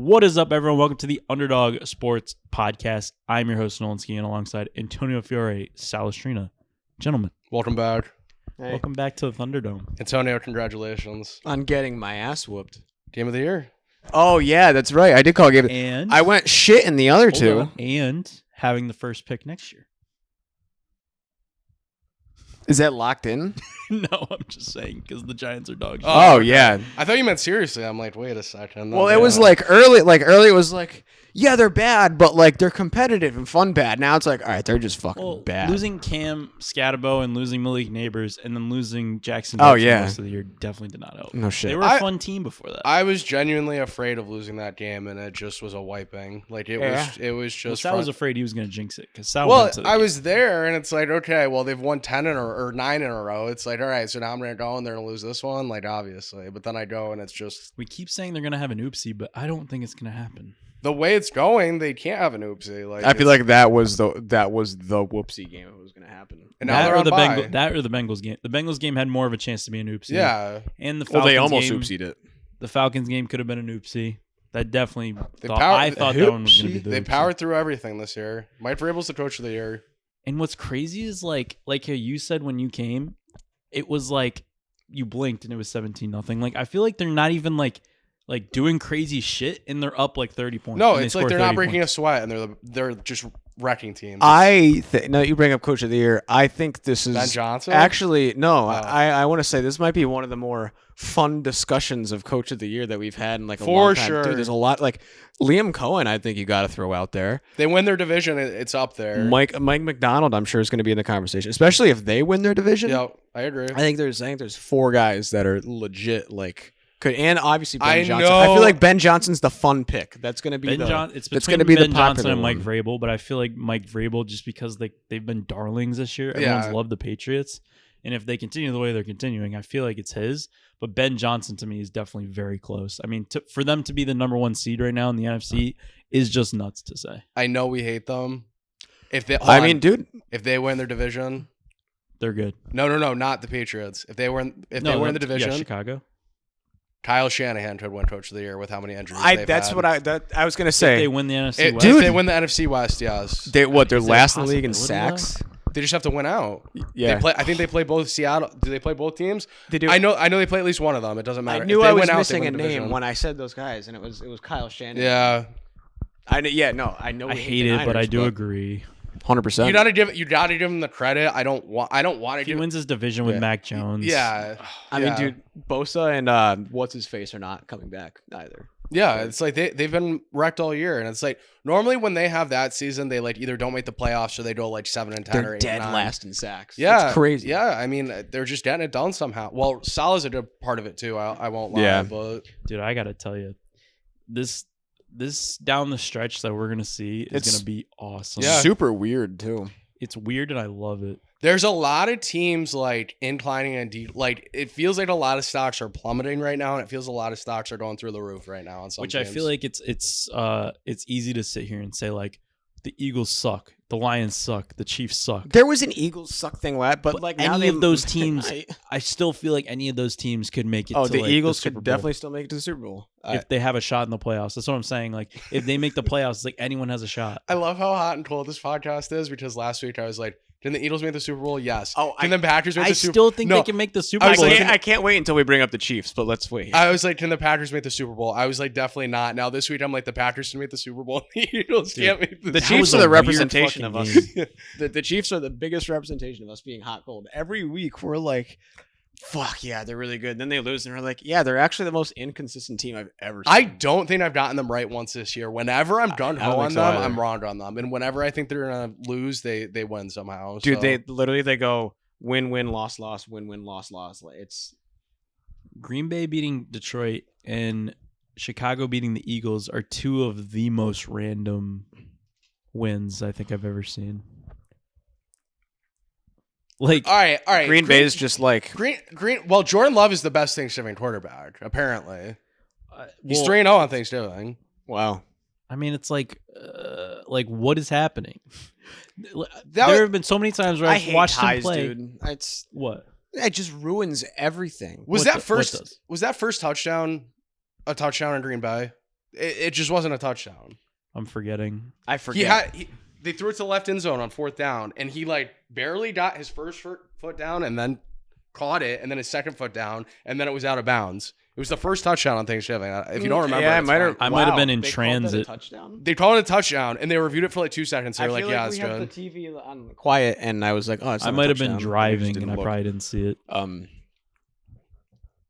What is up, everyone? Welcome to the UnderDog Sports Podcast. I'm your host, Nolan Skian, alongside Antonio Fiore, Salestrina. Gentlemen, welcome back. Hey. Welcome back to the Thunderdome. Antonio, congratulations. On getting my ass whooped. Game of the year. Oh, yeah, that's right. I did call a game. And I went shit in the other two. And having the first pick next year. Is that locked in? No, I'm just saying because the Giants are dog shit. Oh, yeah. I thought you meant seriously. I'm like, wait a second. Well, it was like early it was like, yeah, they're bad, but like they're competitive and fun bad. Now it's like, all right, they're just fucking bad. Losing Cam Scatabo and losing Malik Neighbors and then losing Jackson Oh, Dixon yeah. the rest of the year definitely did not help. No shit. They were a fun team before that. I was genuinely afraid of losing that game, and it just was a wiping. Like it was just. Sal was afraid he was going to jinx it because Sal. Well, went to the I game. was there, and it's like, okay, well, they've won 10 or 9 in a row. It's like, all right, so now I'm gonna go and they're gonna lose this one, like obviously. But then I go, and it's just We keep saying they're going to have an oopsie, but I don't think it's going to happen. the way it's going. They can't have an oopsie. Like I feel like that was the whoopsie game. It was going to happen. And now they're on bye. That or the Bengals game. The Bengals game had more of a chance to be an oopsie. Yeah, And the Well, Falcons they almost game, oopsied it. The Falcons game could have been an oopsie. That definitely. I thought that one was going to be the They oopsie. powered through everything this year. Mike Vrabel's the coach of the year. And what's crazy is like how you said when you came, it was like you blinked and it was 17-0. Like I feel like they're not even like doing crazy shit and they're up like 30 points. No, and it's like they're not breaking a sweat and they're just wrecking teams. Now you bring up Coach of the Year. I think this is Ben Johnson? Actually, no. Oh. I want to say this might be one of the more fun discussions of Coach of the Year that we've had in like a For long time. sure. Dude, there's a lot like Liam Cohen. I think you got to throw out there. They win their division, it's up there. Mike McDonald, I'm sure is going to be in the conversation, especially if they win their division. Yeah, I agree. I think there's 4 guys that are legit like. And obviously Ben I Johnson. know. I feel like Ben Johnson's the fun pick. That's going to be It's that's between gonna be Ben the Johnson popular and Mike one. Vrabel, but I feel like Mike Vrabel just because they've been darlings this year. Everyone's loved the Patriots, and if they continue the way they're continuing, I feel like it's his. But Ben Johnson to me is definitely very close. I mean, for them to be the number 1 seed right now in the NFC is just nuts to say. I know we hate them. If they win their division, They're good. no, not the Patriots. If they win the division, Chicago. Kyle Shanahan could win Coach of the Year with how many injuries they've That's had. what I was going to say. If they win the NFC West. If they win the NFC West, yes. They're Is there last a in the league in possibility, sacks. They just have to win out. Yeah, I think they play both Seattle. Do they play both teams? they do. I know they play at least one of them. It doesn't matter. I knew If they I was win out, missing they a win the name division. when I said those guys, and it was Kyle Shanahan. Yeah. I know. I hate it, but I do agree. 100%. You gotta give him the credit. I don't want to If he give. wins his division with Mac Jones. Yeah. I mean, dude, Bosa and what's his face are not coming back either. Yeah, it's like they've been wrecked all year, and it's like normally when they have that season, they like either don't make the playoffs or they go like 7-10 They're or 8-9. dead last in sacks. Yeah, it's crazy. Yeah, I mean they're just getting it done somehow. Well, Salah's a good part of it too. I won't lie. Yeah. But Dude, I gotta tell you, this down the stretch that we're gonna see is gonna be awesome. Yeah. Super weird too. It's weird and I love it. there's a lot of teams like inclining and like it feels like a lot of stocks are plummeting right now, and it feels a lot of stocks are going through the roof right now on some Which teams. I feel like it's easy to sit here and say like the Eagles suck, the Lions suck, the Chiefs suck. There was an Eagles suck thing, but like now any of those teams, I still feel like any of those teams could make it. Oh, to the like Eagles the Super could Bowl definitely still make it to the Super Bowl if they have a shot in the playoffs. That's what I'm saying. Like if they make the playoffs, it's like anyone has a shot. I love how hot and cold this podcast is because last week I was like, didn't the Eagles make the Super Bowl? Yes. Oh, can the Packers make I the Super still think No. they can make the Super I Bowl. was like, I can't wait until we bring up the Chiefs, but let's wait. I was like, can the Packers make the Super Bowl? I was like, definitely not. Now this week I'm like, the Packers can make the Super Bowl. The Eagles can't make the The That Chiefs was are a the weird representation of fucking us. game. The Chiefs are the biggest representation of us being hot cold. Every week we're like, fuck yeah, they're really good. Then they lose and we're like, yeah, they're actually the most inconsistent team I've ever seen. I don't think I've gotten them right once this year. Whenever I'm gun I ho don't on think so them, either. I'm wrong on them. And whenever I think they're gonna lose, they win somehow. Dude, So. they go win, loss, win, loss. Like, it's Green Bay beating Detroit and Chicago beating the Eagles are two of the most random wins I think I've ever seen. Like, all right. Green Bay is just like Green. Well, Jordan Love is the best Thanksgiving quarterback. Apparently, he's well, 3-0 on Thanksgiving. wow. I mean, it's like what is happening? There have been so many times where I I've hate watched ties, him play. dude. What? It just ruins everything. Was What that does? first touchdown a touchdown in Green Bay? It just wasn't a touchdown. I'm forgetting. I forget. They threw it to the left end zone on 4th down, and he like barely got his first foot down, and then caught it, and then his second foot down, and then it was out of bounds. It was the first touchdown on Thanksgiving. If you don't remember, I might have been in transit. They called it a touchdown, and they reviewed it for like 2 seconds. They were like, "Yeah, it's good." I have the TV on quiet, and I was like, "Oh, it's not I might have been driving, and I probably didn't see it.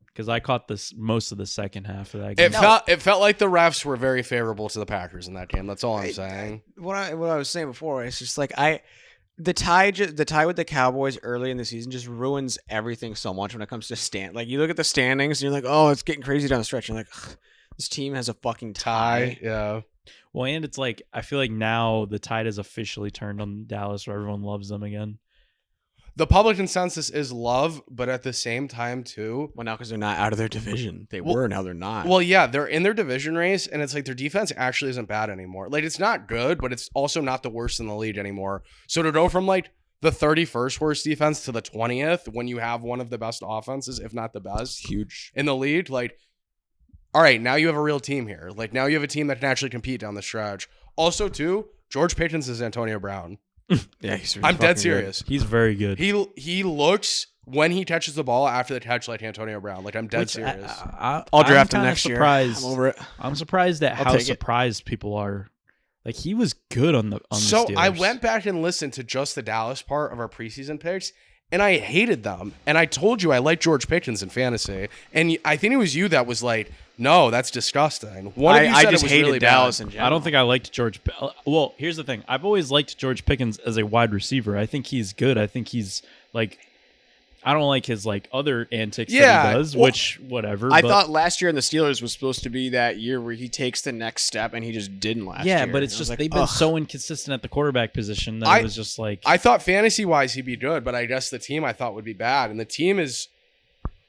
Because I caught most of the second half of that game. It felt like the refs were very favorable to the Packers in that game. That's all I'm saying. What I was saying before is just like the tie with the Cowboys early in the season just ruins everything so much when it comes to like you look at the standings and you're like, oh, it's getting crazy down the stretch. And you're like, this team has a fucking tie. Yeah. Well, and it's like I feel like now the tide has officially turned on Dallas, where everyone loves them again. The public consensus is love, but at the same time, too. Well, now because they're not out of their division. They were, now they're not. Well, yeah, they're in their division race, and it's like their defense actually isn't bad anymore. Like, it's not good, but it's also not the worst in the league anymore. So to go from, like, the 31st worst defense to the 20th when you have one of the best offenses, if not the best, huge in the league, like, all right, now you have a real team here. Like, now you have a team that can actually compete down the stretch. Also, too, George Pickens is Antonio Brown. Yeah, I'm dead serious. He's very good. He looks when he touches the ball after the catch like Antonio Brown. Like I'm dead serious. I'll draft him next year. I'm over it. I'm surprised at how surprised people are. Like he was good on the Steelers. I went back and listened to just the Dallas part of our preseason picks, and I hated them. And I told you I like George Pickens in fantasy, and I think it was you that was like, "No, that's disgusting." One of you said just it was hated really Dallas bad. in general. I don't think I liked George. Well, here's the thing. I've always liked George Pickens as a wide receiver. I think he's good. I think he's like. I don't like his like other antics that he does, which whatever. I thought last year in the Steelers was supposed to be that year where he takes the next step, and he just didn't last year. Yeah, but it's just like, they've been so inconsistent at the quarterback position that it was just like. I thought fantasy wise he'd be good, but I guess the team I thought would be bad, and the team is.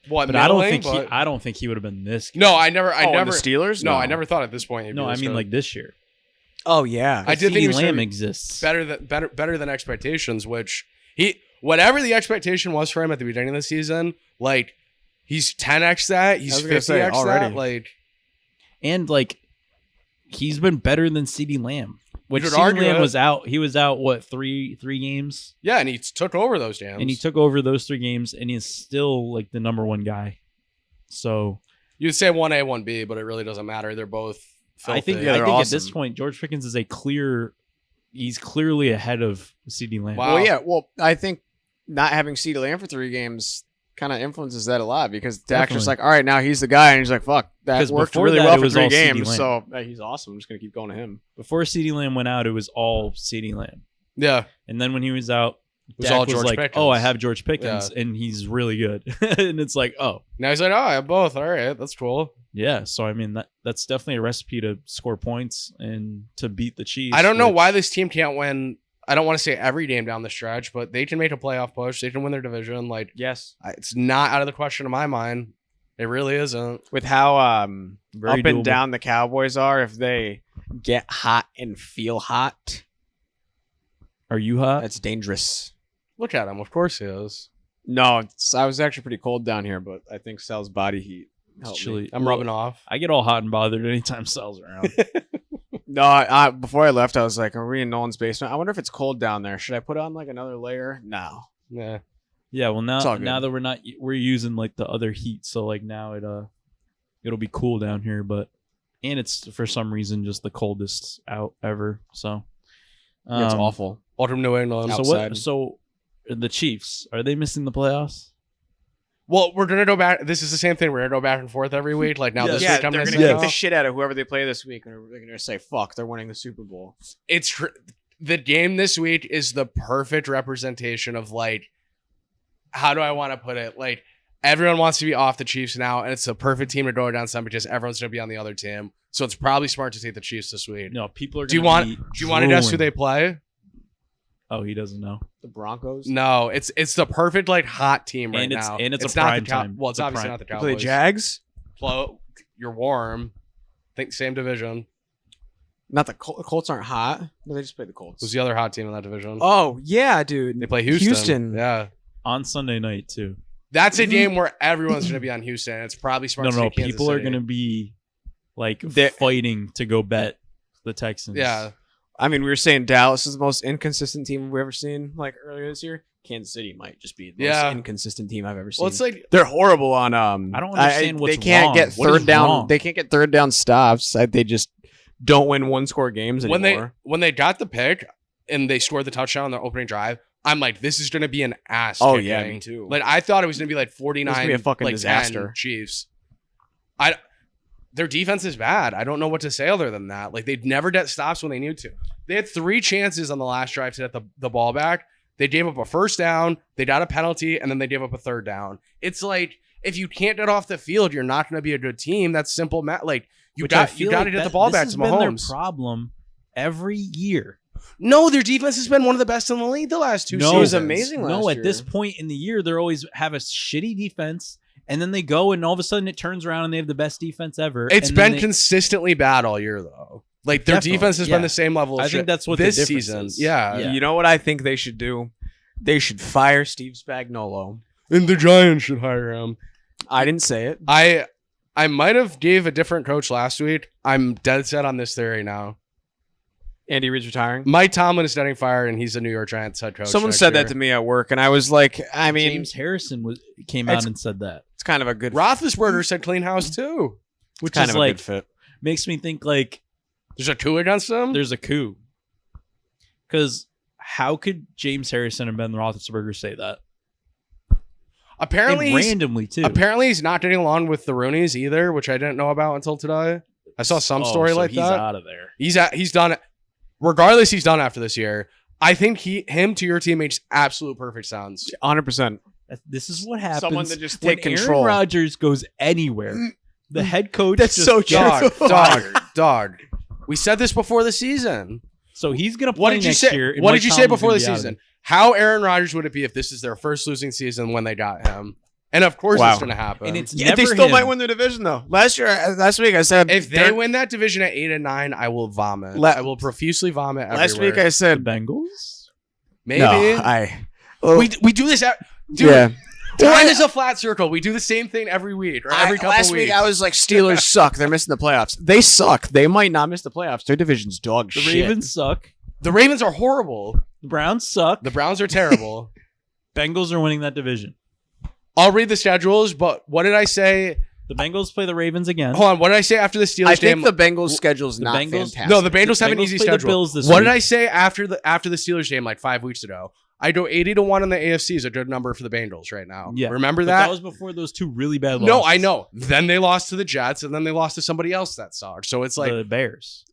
What? But I don't think he would have been this good. No, I never. The Steelers? No, I never thought at this point. No, I mean like this year. Oh yeah, I did think he was Lamb exists better than expectations. Which whatever the expectation was for him at the beginning of the season, like he's 10x that, he's 50x already. Like, and like he's been better than CeeDee Lamb. Which CeeDee Lamb was out. He was out what three games? Yeah, and he took over those games. And he took over those 3 games, and he's still like the number 1 guy. So you'd say 1A, 1B, but it really doesn't matter. They're both filthy. I think awesome. At this point, George Pickens is he's clearly ahead of CeeDee Lamb. Wow. Well, yeah. Well, I think not having CeeDee Lamb for 3 games kind of influences that a lot because Dak's just like, all right, now he's the guy, and he's like, fuck, that worked really well for 3 games, so he's awesome. I'm just gonna keep going to him. Before CeeDee Lamb went out, it was all CeeDee Lamb. Yeah, and then when he was out, Dak all was George like, Pickens. "Oh, I have George Pickens, and he's really good." And it's like, oh, now he's like, "Oh, I have both. All right, that's cool." Yeah, so I mean that's definitely a recipe to score points and to beat the Chiefs. I don't know why this team can't win. I don't want to say every game down the stretch, but they can make a playoff push. They can win their division. Like, yes, it's not out of the question in my mind. It really isn't. With how up doable. And down the Cowboys are, if they get hot and feel hot, are you hot? That's dangerous. Look at him. Of course he is. No, I was actually pretty cold down here, but I think Sal's body heat helped me. I'm rubbing off. I get all hot and bothered anytime Sal's around. No, before I left, I was like, are we in Nolan's basement? I wonder if it's cold down there. Should I put on like another layer? No. Yeah. Yeah, well now that we're using like the other heat, so like now it'll be cool down here, but and it's for some reason just the coldest out ever. So it's awful. Welcome to New England. So the Chiefs, are they missing the playoffs? Well, we're gonna go back. This is the same thing. We're gonna go back and forth every week. Like now, this week I'm they're gonna kick the shit out of whoever they play this week, and they're gonna say, "Fuck, they're winning the Super Bowl." It's the game this week is the perfect representation of like, how do I want to put it? Like everyone wants to be off the Chiefs now, and it's the perfect team to go down some because everyone's gonna be on the other team. So it's probably smart to take the Chiefs this week. No, people are. Do you want to guess who they play? Oh, he doesn't know. The Broncos? No, it's the perfect like hot team right now. And it's a prime time. Well, it's obviously not the Cowboys. Play the Jags? You're warm. Think same division. Not the Colts aren't hot. No, they just played the Colts. Who's the other hot team in that division? Oh, yeah, dude. They play Houston. Yeah. On Sunday night, too. That's a game where everyone's going to be on Houston. It's probably smart to say Kansas people City. are going to be like fighting to go bet the Texans. Yeah. I mean, we were saying Dallas is the most inconsistent team we've ever seen. Like earlier this year, Kansas City might just be the most inconsistent team I've ever seen. Well, it's like they're horrible on. I don't understand what's they can't wrong. get What is third down. wrong? They can't get third down stops. They just don't win one score games anymore. when they got the pick and they scored the touchdown on their opening drive, I'm like, this is gonna be an ass. Oh kicking. yeah, me too. Like I thought it was gonna be like 49. It's gonna be a fucking like disaster. 10 Chiefs. Their defense is bad. I don't know what to say other than that. Like they'd never get stops when they need to. They had 3 chances on the last drive to get the ball back. They gave up a first down, they got a penalty, and then they gave up a third down. It's like if you can't get off the field, you're not going to be a good team. That's simple math. Like you got to get the ball back to Mahomes. Their problem every year. No, their defense has been one of the best in the league the last 2 seasons. It was amazing last year. At this point in the year, they're always have a shitty defense, and then they go and all of a sudden it turns around and they have the best defense ever. It's been consistently bad all year though. Like their defense has been the same level. I think that's what this the difference season. is. Yeah. You know what I think they should do? They should fire Steve Spagnuolo. And the Giants should hire him. I didn't say it. I might have gave a different coach last week. I'm dead set on this theory now. Andy Reid's retiring. Mike Tomlin is getting fired, and he's the New York Giants head coach. Someone said that to me at work, and I was like, I mean, James Harrison came out and said that. It's kind of a good. Roethlisberger said clean house too, which kind is of a like good fit. Makes me think like there's a coup against him. There's a coup. Because how could James Harrison and Ben Roethlisberger say that? Apparently, randomly too. Apparently, he's not getting along with the Roonies either, which I didn't know about until today. I saw some story like he's that. He's out of there. He's done it. Regardless, he's done after this year. I think him to your team makes absolute perfect sense. 100%. This is what happens. Someone that just take when control. Aaron Rodgers goes anywhere. The head coach. That's so true. Dog. We said this before the season. So he's gonna play next year. What did you say before the season? How Aaron Rodgers would it be if this is their first losing season when they got him? And of course it's going to happen. And it's they still might win the division though. Last week I said if they win that division at 8-9, I will vomit. I will profusely vomit everywhere. Last week I said the Bengals. Maybe we do this. Dude, yeah. Time is a flat circle. We do the same thing every week or every couple last weeks. Week I was like, Steelers suck. They're missing the playoffs. They suck. They might not miss the playoffs. Their division's dog shit. The Ravens suck. The Ravens are horrible. The Browns suck. The Browns are terrible. Bengals are winning that division. I'll read the schedules, but what did I say? The Bengals play the Ravens again. Hold on. What did I say after the Steelers game? I think the Bengals schedule's not fantastic. No, the Bengals have an easy schedule. The Bills this what week. did I say after the Steelers game like 5 weeks ago? I go 80-1 in the AFC is a good number for the Bengals right now. Yeah. Remember that? That was before those 2 really bad losses. No, I know. Then they lost to the Jets, and then they lost to somebody else that sucked. So it's like the Bears.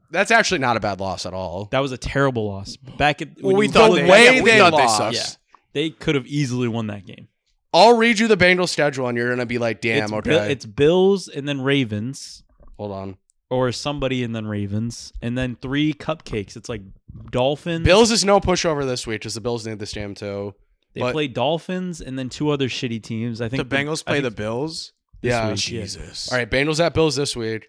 That's actually not a bad loss at all. That was a terrible loss. Back at we thought they lost. Yeah. They could have easily won that game. I'll read you the Bengals schedule, and you're gonna be like, "Damn, okay." It's Bills and then Ravens. Hold on. Or somebody and then Ravens, and then 3 cupcakes. It's like Dolphins. Bills is no pushover this week, because the Bills need this game too. They play Dolphins and then 2 other shitty teams. I think the Bengals play the Bills. Yeah, Jesus. All right, Bengals at Bills this week.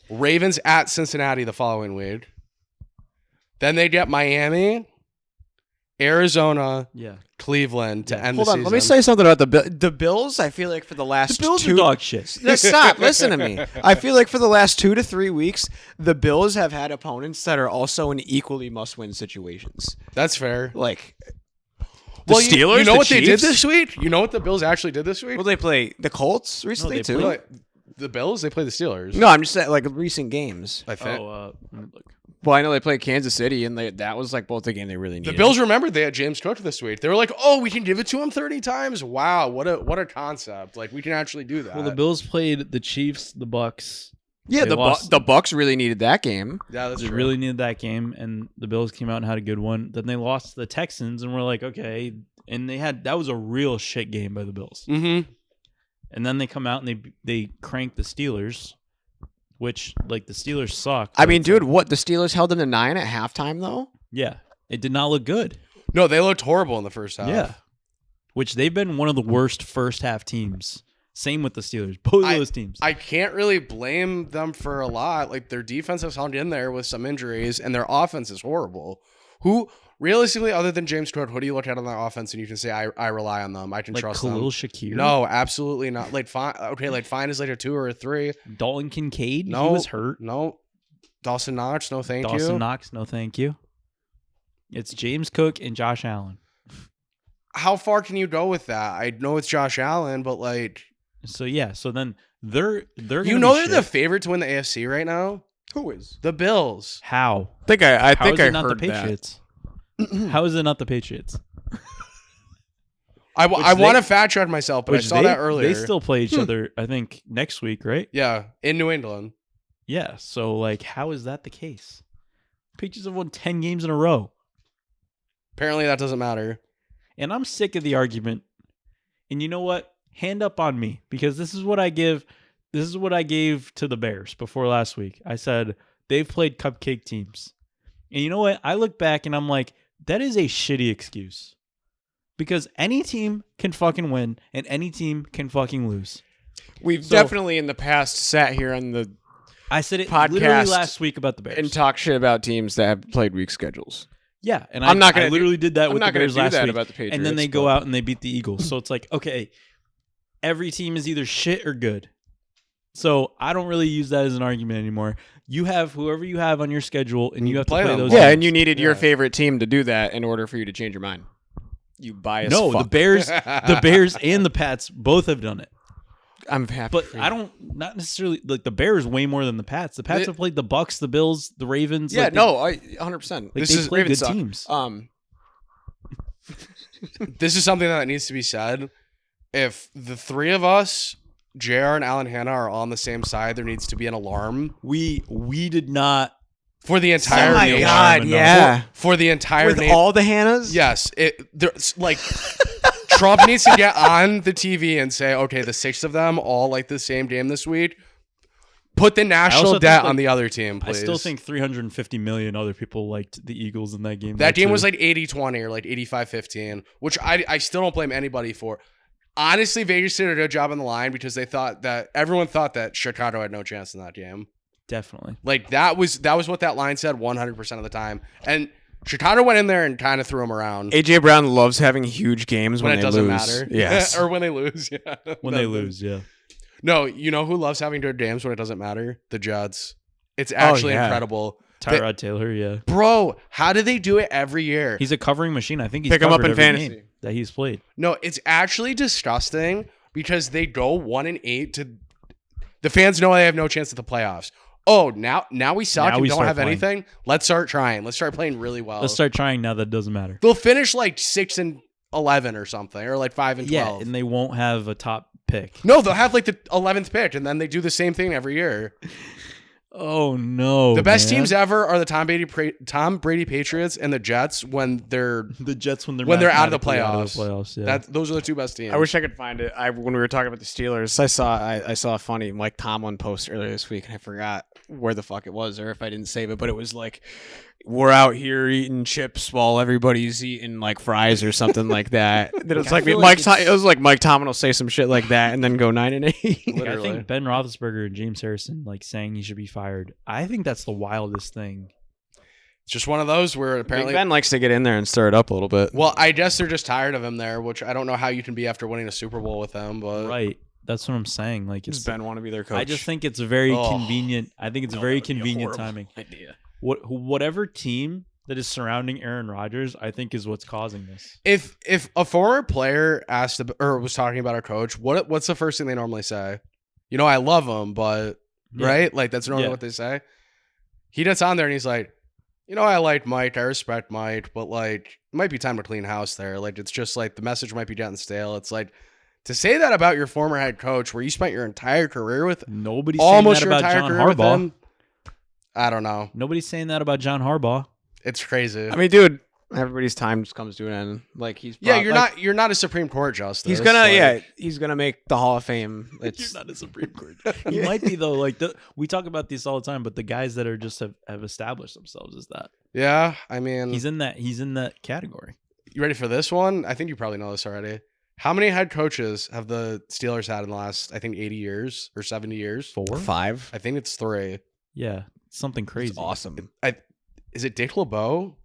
Ravens at Cincinnati the following week. Then they get Miami, Arizona, Cleveland to end the season. Hold on, let me say something about the Bills. I feel like for the last the Bills 2 are dog shit. Stop, listen to me. I feel like for the last 2 to 3 weeks, the Bills have had opponents that are also in equally must-win situations. That's fair. Like the Steelers. You know what they did this week? You know what the Bills actually did this week? Well, they play the Colts recently too. The Bills? They play the Steelers. No, I'm just saying like recent games. I think. Look. Well, I know they played Kansas City, and that was like both the game they really needed. The Bills remembered they had James Cook this week. They were like, "Oh, we can give it to him 30 times. Wow, what a concept! Like we can actually do that." Well, the Bills played the Chiefs, the Bucks. Yeah, the Bucks really needed that game. Yeah, that's true. They really needed that game, and the Bills came out and had a good one. Then they lost to the Texans, and we're like, okay, and that was a real shit game by the Bills. Mm-hmm. And then they come out and they crank the Steelers. Which, like, the Steelers suck. I mean, dude, what? The Steelers held them to 9 at halftime, though? Yeah. It did not look good. No, they looked horrible in the first half. Yeah. Which they've been one of the worst first half teams. Same with the Steelers. Both of those teams. I can't really blame them for a lot. Like, their defense has hung in there with some injuries, and their offense is horrible. realistically, other than James Cook, who do you look at on that offense and you can say I rely on them? I can like trust Khalil them. Shakir? No, absolutely not. Like fine, okay, like fine is like a 2 or a 3. Dalton Kincaid? No, He was hurt. No, Dawson Knox. No, thank you. Dawson Knox? No, thank you. It's James Cook and Josh Allen. How far can you go with that? I know it's Josh Allen, but like, so yeah, so then they're they're shit. the favorite to win the AFC right now. Who is? The Bills. How? I think I How think is I it not the heard that. Patriots? How is it not the Patriots? I want to fact check myself, but I saw that earlier. They still play each other, I think, next week, right? Yeah, in New England. Yeah. So, like, how is that the case? Patriots have won 10 games in a row. Apparently, that doesn't matter. And I'm sick of the argument. And you know what? Hand up on me, because this is what I give. This is what I gave to the Bears before last week. I said they've played cupcake teams. And you know what? I look back and I'm like, that is a shitty excuse. Because any team can fucking win and any team can fucking lose. We've definitely in the past sat here on the I said it podcast literally last week about the Bears. and talk shit about teams that have played weak schedules. Yeah, and I'm not gonna I literally did that with the Bears last week. About the Patriots, and then they go out and they beat the Eagles. So it's like, okay, every team is either shit or good. So I don't really use that as an argument anymore. You have whoever you have on your schedule, and you have to play those. Yeah, teams. and you needed your favorite team to do that in order for you to change your mind. You biased. No, fuck. the Bears and the Pats both have done it. I'm happy. But I don't not necessarily like the Bears way more than the Pats. The Pats have played the Bucks, the Bills, the Ravens. Yeah, like no, 100%. Like This they is play good suck. teams. This is something that needs to be said. If the three of us, JR and Alan Hanna, are on the same side, there needs to be an alarm. We did not for the entire Oh my nation. God, yeah. For the entire With nation. all the Hannas? Yes. There's like Trump needs to get on the TV and say, okay, the 6 of them all like the same game this week. Put the national debt on the other team, please. I still think 350 million other people liked the Eagles in that game. That game was like 80-20 or like 85-15, which I still don't blame anybody for. Honestly, Vegas did a good job on the line because everyone thought that Chicago had no chance in that game. Definitely. Like that was what that line said 100% of the time. And Chicago went in there and kind of threw them around. AJ Brown loves having huge games when it they doesn't lose. matter. Yes. Or when they lose. Yeah. When they lose, yeah. No, you know who loves having good games when it doesn't matter? The Jets. It's actually incredible. Tyrod Taylor, yeah. Bro, how do they do it every year? He's a covering machine. I think he's pick him up covered in every fantasy game that he's played. No, it's actually disgusting because they go 1-8 to the fans know they have no chance at the playoffs. Oh, now we suck and don't have anything. Let's start trying. Let's start playing really well. Let's start trying now that it doesn't matter. They'll finish like 6-11 or something, or like 5-12. Yeah, and they won't have a top pick. No, they'll have like the 11th pick, and then they do the same thing every year. Oh no! The best teams ever are the Tom Brady Patriots and the Jets when they're the Jets when they're out of the playoffs. Yeah. Those are the two best teams. I wish I could find it. When we were talking about the Steelers, I saw a funny Mike Tomlin post earlier this week, and I forgot where the fuck it was or if I didn't save it, but it was like, we're out here eating chips while everybody's eating like fries or something like that. Then it's like it was like Mike Tomlin will say some shit like that and then go 9-8. I think Ben Roethlisberger and James Harrison like saying he should be fired. I think that's the wildest thing. It's just one of those where apparently Ben likes to get in there and stir it up a little bit. Well, I guess they're just tired of him there, which I don't know how you can be after winning a Super Bowl with him. But right, that's what I'm saying. Like, does Ben want to be their coach? I just think it's very convenient. I think it's very convenient timing. Idea. Whatever team that is surrounding Aaron Rodgers, I think is what's causing this. If a former player asked or was talking about a coach, what's the first thing they normally say? You know, I love him, but right, like that's normally what they say. He gets on there and he's like, you know, I like Mike, I respect Mike, but like it might be time to clean house there. Like it's just like the message might be getting stale. It's like to say that about your former head coach, where you spent your entire career with nobody's almost saying that about John Harbaugh. I don't know. Nobody's saying that about John Harbaugh. It's crazy. I mean, dude, everybody's time just comes to an end. Like you're not a Supreme Court justice. He's gonna make the Hall of Fame. You're not a Supreme Court. He might be though. Like we talk about this all the time, but the guys that are just have established themselves is that. Yeah, I mean, he's in that category. You ready for this one? I think you probably know this already. How many head coaches have the Steelers had in the last, I think, 80 years or 70 years? 4? 5? I think it's 3. Yeah, something crazy. It's awesome. Is it Dick LeBeau?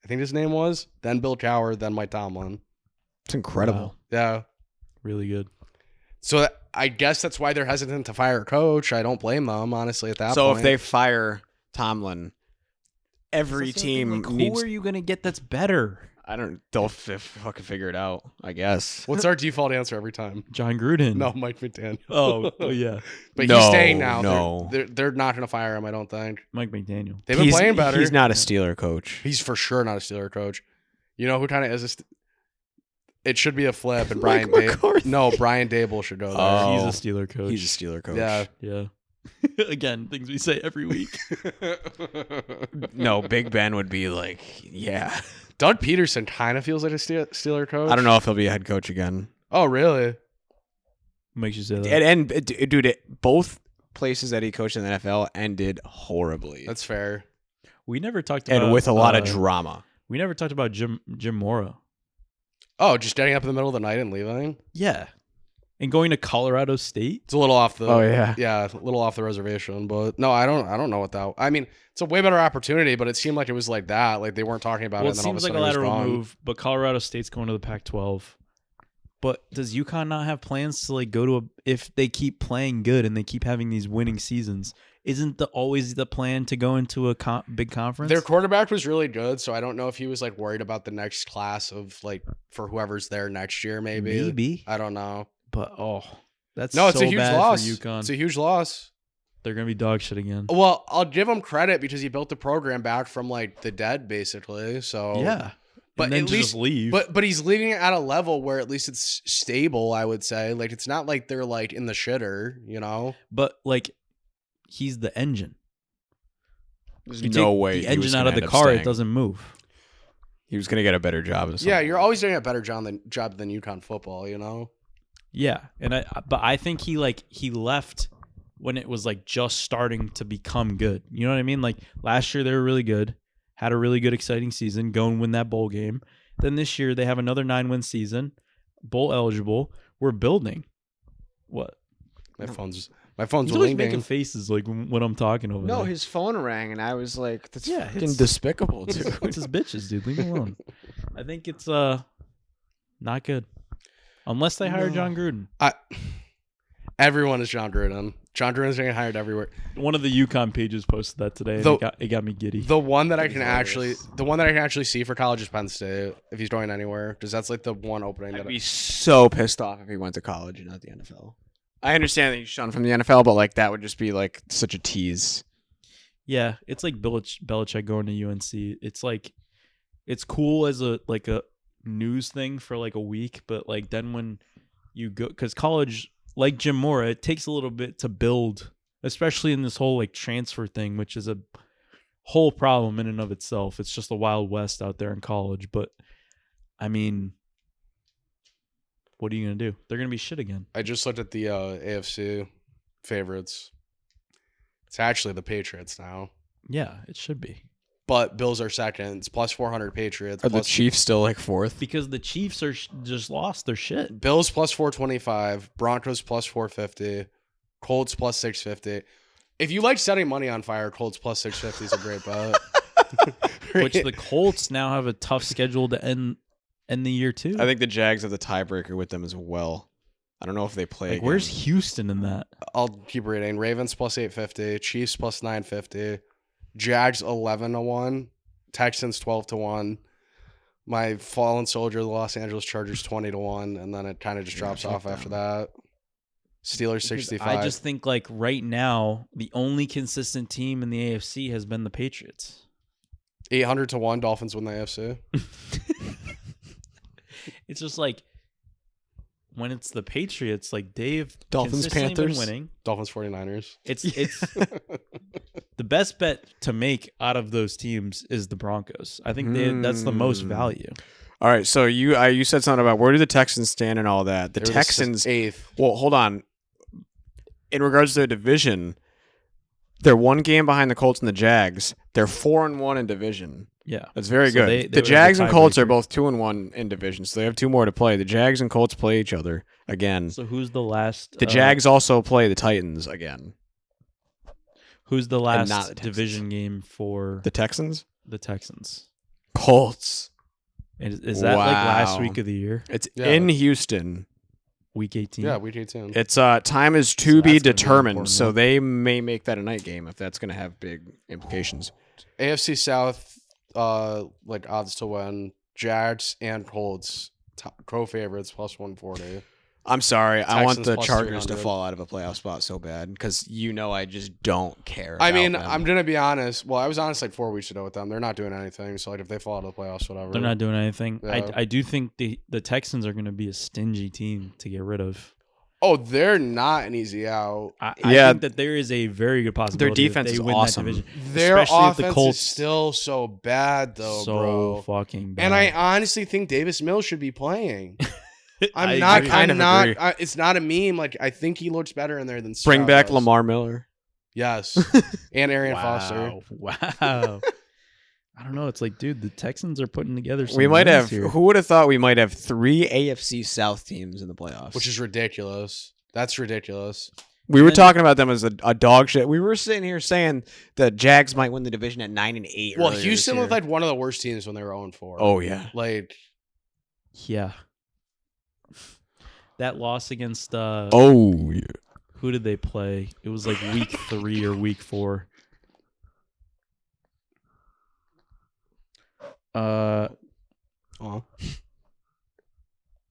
I think his name was, then Bill Cowher, then Mike Tomlin. It's incredible. Wow. Yeah. Really good. So I guess that's why they're hesitant to fire a coach. I don't blame them, honestly, at that point. So if they fire Tomlin, every team needs... Who are you going to get that's better? They'll fucking figure it out, I guess. What's our default answer every time? John Gruden. No, Mike McDaniel. Oh yeah. But No, he's staying now. no. They're not going to fire him, I don't think. Mike McDaniel. They've been playing better. He's not a Steeler coach. He's for sure not a Steeler coach. You know who kind of is it should be a flip, and Brian Dable. No, Brian Dable should go there. Oh. He's a Steeler coach. He's a Steeler coach. Yeah. Yeah. Again, things we say every week. No, Big Ben would be like, yeah. Doug Peterson kind of feels like a Steeler coach. I don't know if he'll be a head coach again. Oh, really? What makes you say that? And dude, both places that he coached in the NFL ended horribly. That's fair. We never talked about and with a lot of drama. We never talked about Jim Mora. Oh, just getting up in the middle of the night and leaving? Yeah. And going to Colorado State? It's a little off the yeah, a little off the reservation, but no, I don't know what that. I mean, it's a way better opportunity, but it seemed like it was like that, like they weren't talking about it. And It then all of seems a like a sudden lateral it was gone. move, but Colorado State's going to the Pac-12. But does UConn not have plans to like go to if they keep playing good and they keep having these winning seasons? Isn't always the plan to go into a big conference? Their quarterback was really good, so I don't know if he was like worried about the next class of like for whoever's there next year. Maybe. I don't know. But that's it's so a huge bad loss. for UConn. It's a huge loss. They're gonna be dog shit again. Well, I'll give him credit because he built the program back from like the dead, basically. So Yeah, but and then at least just leave. But he's leaving it at a level where at least it's stable. I would say like it's not like they're like in the shitter, you know. But like, he's the engine. There's You no take way the he was engine out gonna of the end up car, staying. it doesn't move. He was going to get a better job. Yeah, you're always doing a better job than UConn football, you know. Yeah, but I think he left when it was like just starting to become good. You know what I mean? Like last year they were really good, had a really good exciting season, go and win that bowl game. Then this year they have another 9-win season, bowl eligible. We're building. What? My phone's He's always ringing. making faces like when I'm talking over No, there. his phone rang, and I was like, "That's fucking it's- despicable, dude." It's his bitches, dude. Leave him alone. I think it's not good. Unless they hire John Gruden. Everyone is John Gruden. John Gruden's getting hired everywhere. One of the UConn pages posted that today, and it got me giddy. The one that I can actually see for college is Penn State if he's going anywhere, because that's like the one opening. I'd be so pissed off if he went to college and not the NFL. I understand that he's shown from the NFL, but like that would just be like such a tease. Yeah, it's like Belichick going to UNC. It's like it's cool as a news thing for like a week, but like then when you go, because college, like Jim Mora, it takes a little bit to build, especially in this whole like transfer thing, which is a whole problem in and of itself. It's just the Wild West out there in college. But I mean, what are you gonna do? They're gonna be shit again. I just looked at the AFC favorites. It's actually the Patriots now. Yeah, it should be. But Bills are second. It's plus 400 Patriots. Are the Chiefs still like fourth? Because the Chiefs are just lost their shit. Bills plus 425. Broncos plus 450. Colts plus 650. If you like setting money on fire, Colts plus 650 is a great bet. Which the Colts now have a tough schedule to end the year too. I think the Jags have the tiebreaker with them as well. I don't know if they play. Like, again. where's Houston in that? I'll keep reading. Ravens plus 850. Chiefs plus 950. Jags 11-1. Texans 12-1. My fallen soldier, the Los Angeles Chargers 20-1, and then it kind of just drops off after that. Steelers 65. I just think like right now the only consistent team in the AFC has been the Patriots. 800-1. Dolphins win the AFC. It's just like when it's the Patriots, like Dave Dolphins, consistently been Panthers? winning. Dolphins 49ers. It's the best bet to make out of those teams is the Broncos. I think that's the most value. All right, so you said something about where do the Texans stand and all that. The They're Texans, 8th. well, hold on. In regards to their division, they're one game behind the Colts and the Jags. They're 4-1 in division. Yeah, That's very So good. they The Jags and Colts are tiebreaker. both 2-1 in division, so they have two more to play. The Jags and Colts play each other again. So who's the last? The Jags also play the Titans again. Who's the not the last Texans. division game for The Texans? the Texans? Colts. Is that like last week of the year? It's in Houston. Week 18. Yeah, week 18. It's time is to be determined, so they they may make that a night game if that's going to have big implications. AFC South, like odds to win. Jags and Colts, co-favorites plus 140. I'm sorry. I want Texans the plus Chargers to 300. fall out of a playoff spot so bad because I just don't care. I about mean, them. I'm going to be honest. Well, I was honest like 4 weeks ago with them. They're not doing anything. So, like, if they fall out of the playoffs, whatever. They're not doing anything. Yeah. I do think the Texans are going to be a stingy team to get rid of. Oh, they're not an easy out. I Yeah. think that there is a very good possibility Their defense that they is win awesome. that division. Their Especially if offense the Colts is still so bad, though, so bro. fucking bad. And I honestly think Davis Mills should be playing. I agree. It's not a meme. Like, I think he looks better in there than Bring Stroud back does. Lamar Miller. Yes. And Arian Foster. Wow. I don't know. It's like, dude, the Texans are putting together some We might wins have. here. Who would have thought we might have 3 AFC South teams in the playoffs? Which is ridiculous. That's ridiculous. We were And- talking about them as a dog shit. We were sitting here saying the Jags might win the division at 9-8. Well, earlier Houston this looked year. like one of the worst teams when they were 0-4. Oh yeah. Like, Yeah. That loss against Oh yeah. who did they play? It was like week 3 or week 4. oh.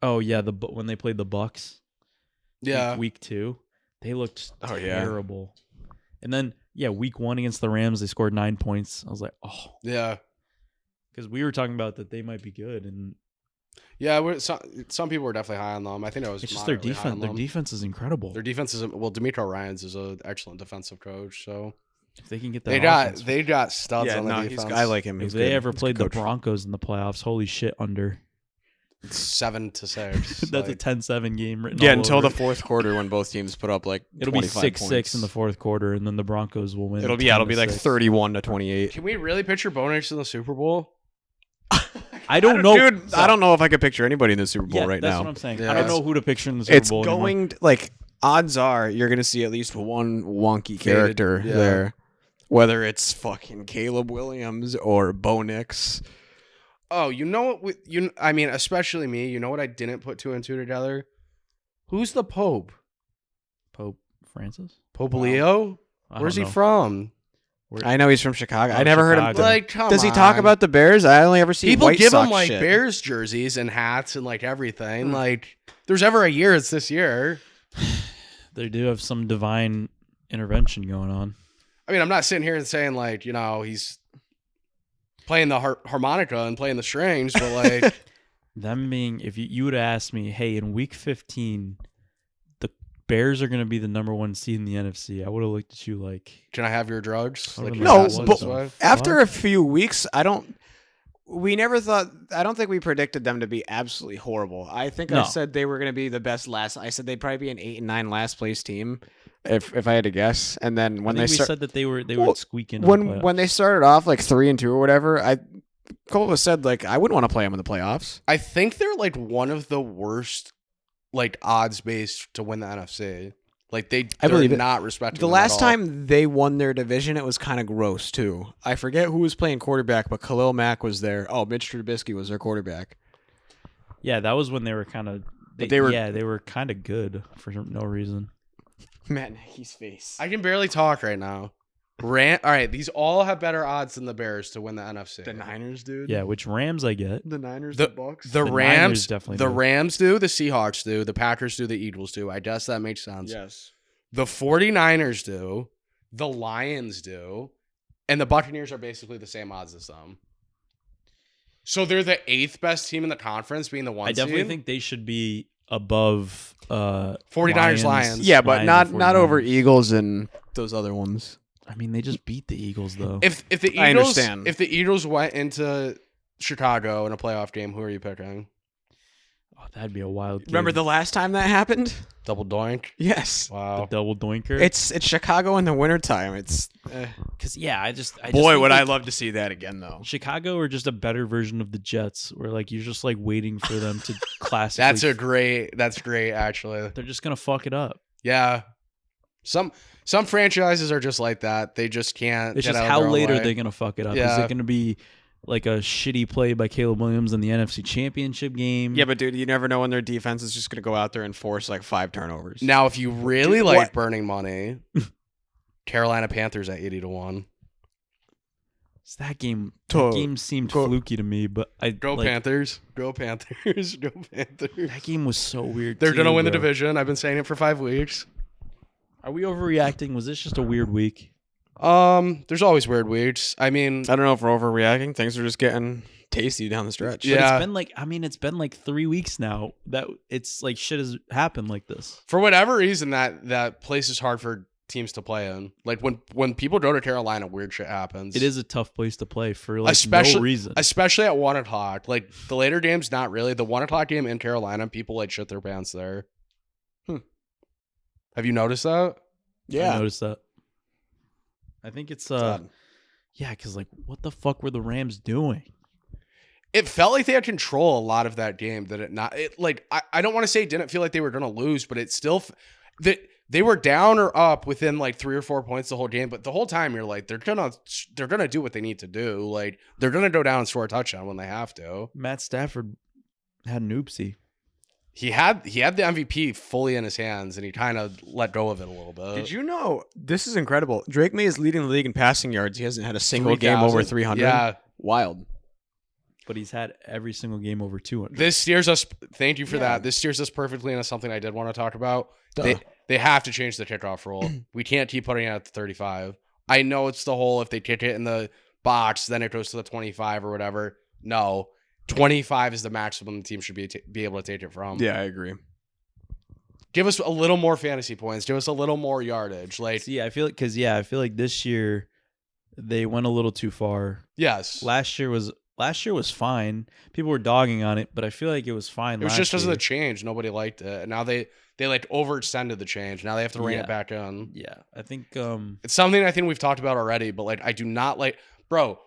Oh yeah, when they played the Bucks. Yeah. Week 2, they looked Oh, yeah. terrible. And then week 1 against the Rams, they scored 9 points. I was like, oh, Yeah. because we were talking about that they might be good, and Yeah. Some people were definitely high on them. I think that was it's just their moderately high on defense. Their them. defense is incredible. Their defense is well. D'Amico Ryans is an excellent defensive coach. So If they can get that, they got studs Yeah, on the no, defense. I like him. If He's they good. ever He's a played the good coach. Broncos in the playoffs, holy shit, under. 7-6. That's a like, 10-7 game written. Yeah, all until over the it. fourth quarter when both teams put up like It'll be 25 6-6 points. in the fourth quarter, and then the Broncos will win. It'll be like 10-6. 31-28. Can we really picture Bo Nix in the Super Bowl? I don't know, dude. I don't know if I could picture anybody in the Super Bowl right that's now. what I'm saying. Yeah. I don't know who to picture in the Super It's Bowl anymore. going like odds are you're gonna see at least one wonky character yeah. there, whether it's fucking Caleb Williams or Bo Nix. Oh, you know what? I mean, especially me. You know what? I didn't put 2 and 2 together. Who's the Pope? Pope Francis. Pope Wow. Leo? I Where's he don't know. from? I know he's from Chicago. Oh, I never heard him. Chicago. Like, come Does he on. talk about the Bears? I only ever see People White give Sox him like shit. Bears jerseys and hats and like everything. Like, if there's ever a year, it's this year. They do have some divine intervention going on. I mean, I'm not sitting here and saying like, you know, he's playing the harmonica and playing the strings, but like, Them being, if you would have asked me, hey, in week 15, the Bears are going to be the number 1 seed in the NFC, I would have looked at you like, can I have your drugs? I Like, would've your No, been passes like, but this way? after a few weeks, I don't think we predicted them to be absolutely horrible. I think I No. said they were going to be the best last. I said they'd probably be an 8 and 9 last place team, if I had to guess. And then when I they think we start, said that they would Well, squeak in. on the playoffs. when they started off like 3 and 2 or whatever, Cole said like I wouldn't want to play them in the playoffs. I think they're like one of the worst, like odds based to win the NFC. Like I they're believe it. not respecting The them last at all. time they won their division, it was kind of gross too. I forget who was playing quarterback, but Khalil Mack was there. Oh, Mitch Trubisky was their quarterback. Yeah, that was when they were kind of. They were- they were kind of good for no reason. Matt Nagy's face. I can barely talk right now. All right, these all have better odds than the Bears to win the NFC. The Niners, dude. Yeah, which Rams I get. The Niners, The- the Bucks. The The Rams Niners definitely the do. Rams do, the Seahawks do, the Packers do, the Eagles do. I guess that makes sense. yes. The 49ers do, the Lions do, and the Buccaneers are basically the same odds as them. So they're the 8th best team in the conference, being the 1 I definitely seed? think they should be above 49ers, Lions. Yeah, but Lions and not over 49ers. Eagles and those other ones. I mean, they just beat the Eagles though. If the Eagles I understand. if the Eagles went into Chicago in a playoff game, who are you picking? Oh, that'd be a wild game. Remember the last time that happened? Double doink. Yes. the Wow. double doinker? It's Chicago in the wintertime. It's Because I just boy, think, would I like, love to see that again though. Chicago are just a better version of the Jets, where like you're just like waiting for them to classically. That's great actually. They're just gonna fuck it up. Yeah. Some franchises are just like that. They just can't. It's get just out of how their own late are way. they gonna fuck it up? Is Yeah. it gonna be like a shitty play by Caleb Williams in the NFC Championship game. Yeah, but dude, you never know when their defense is just going to go out there and force like 5 turnovers. Now, if you really like burning money, Carolina Panthers at 80-1. That game seemed fluky to me, but Go Panthers. Go Panthers. Go Panthers. That game was so weird. They're going to win the division. I've been saying it for 5 weeks. Are we overreacting? Was this just a weird week? There's always weird weeks. I mean, I don't know if we're overreacting. Things are just getting tasty down the stretch. Yeah. But it's been like 3 weeks now that it's like shit has happened like this. For whatever reason, that place is hard for teams to play in. Like when people go to Carolina, weird shit happens. It is a tough place to play for like no reason. Especially at 1 o'clock. Like the later games, not really. The 1 o'clock game in Carolina, people like shit their pants there. Have you noticed that? Yeah. I noticed that. I think it's because like what the fuck were the Rams doing? It felt like they had control a lot of that game. I don't want to say it didn't feel like they were going to lose, but it still they were down or up within like 3 or 4 points the whole game. But the whole time you're like, they're gonna do what they need to do. Like they're gonna go down and score a touchdown when they have to. Matt Stafford had an oopsie. He had the MVP fully in his hands, and he kind of let go of it a little bit. Did you know, this is incredible, Drake May is leading the league in passing yards. He hasn't had a single game over 300. Yeah. Wild. But he's had every single game over 200. This steers us, thank you for that. This steers us perfectly into something I did want to talk about. They have to change the kickoff rule. We can't keep putting it at the 35. I know it's the whole, if they kick it in the box, then it goes to the 25 or whatever. No. 25 is the maximum the team should be able to take it from. Yeah, I agree. Give us a little more fantasy points. Give us a little more yardage. Like, I feel like this year they went a little too far. Yes. Last year was fine. People were dogging on it, but I feel like it was fine. It was just because of the change. Nobody liked it. And now they like overextended the change. Now they have to rein it back in. Yeah. I think it's something I think we've talked about already, but like I do not like, bro,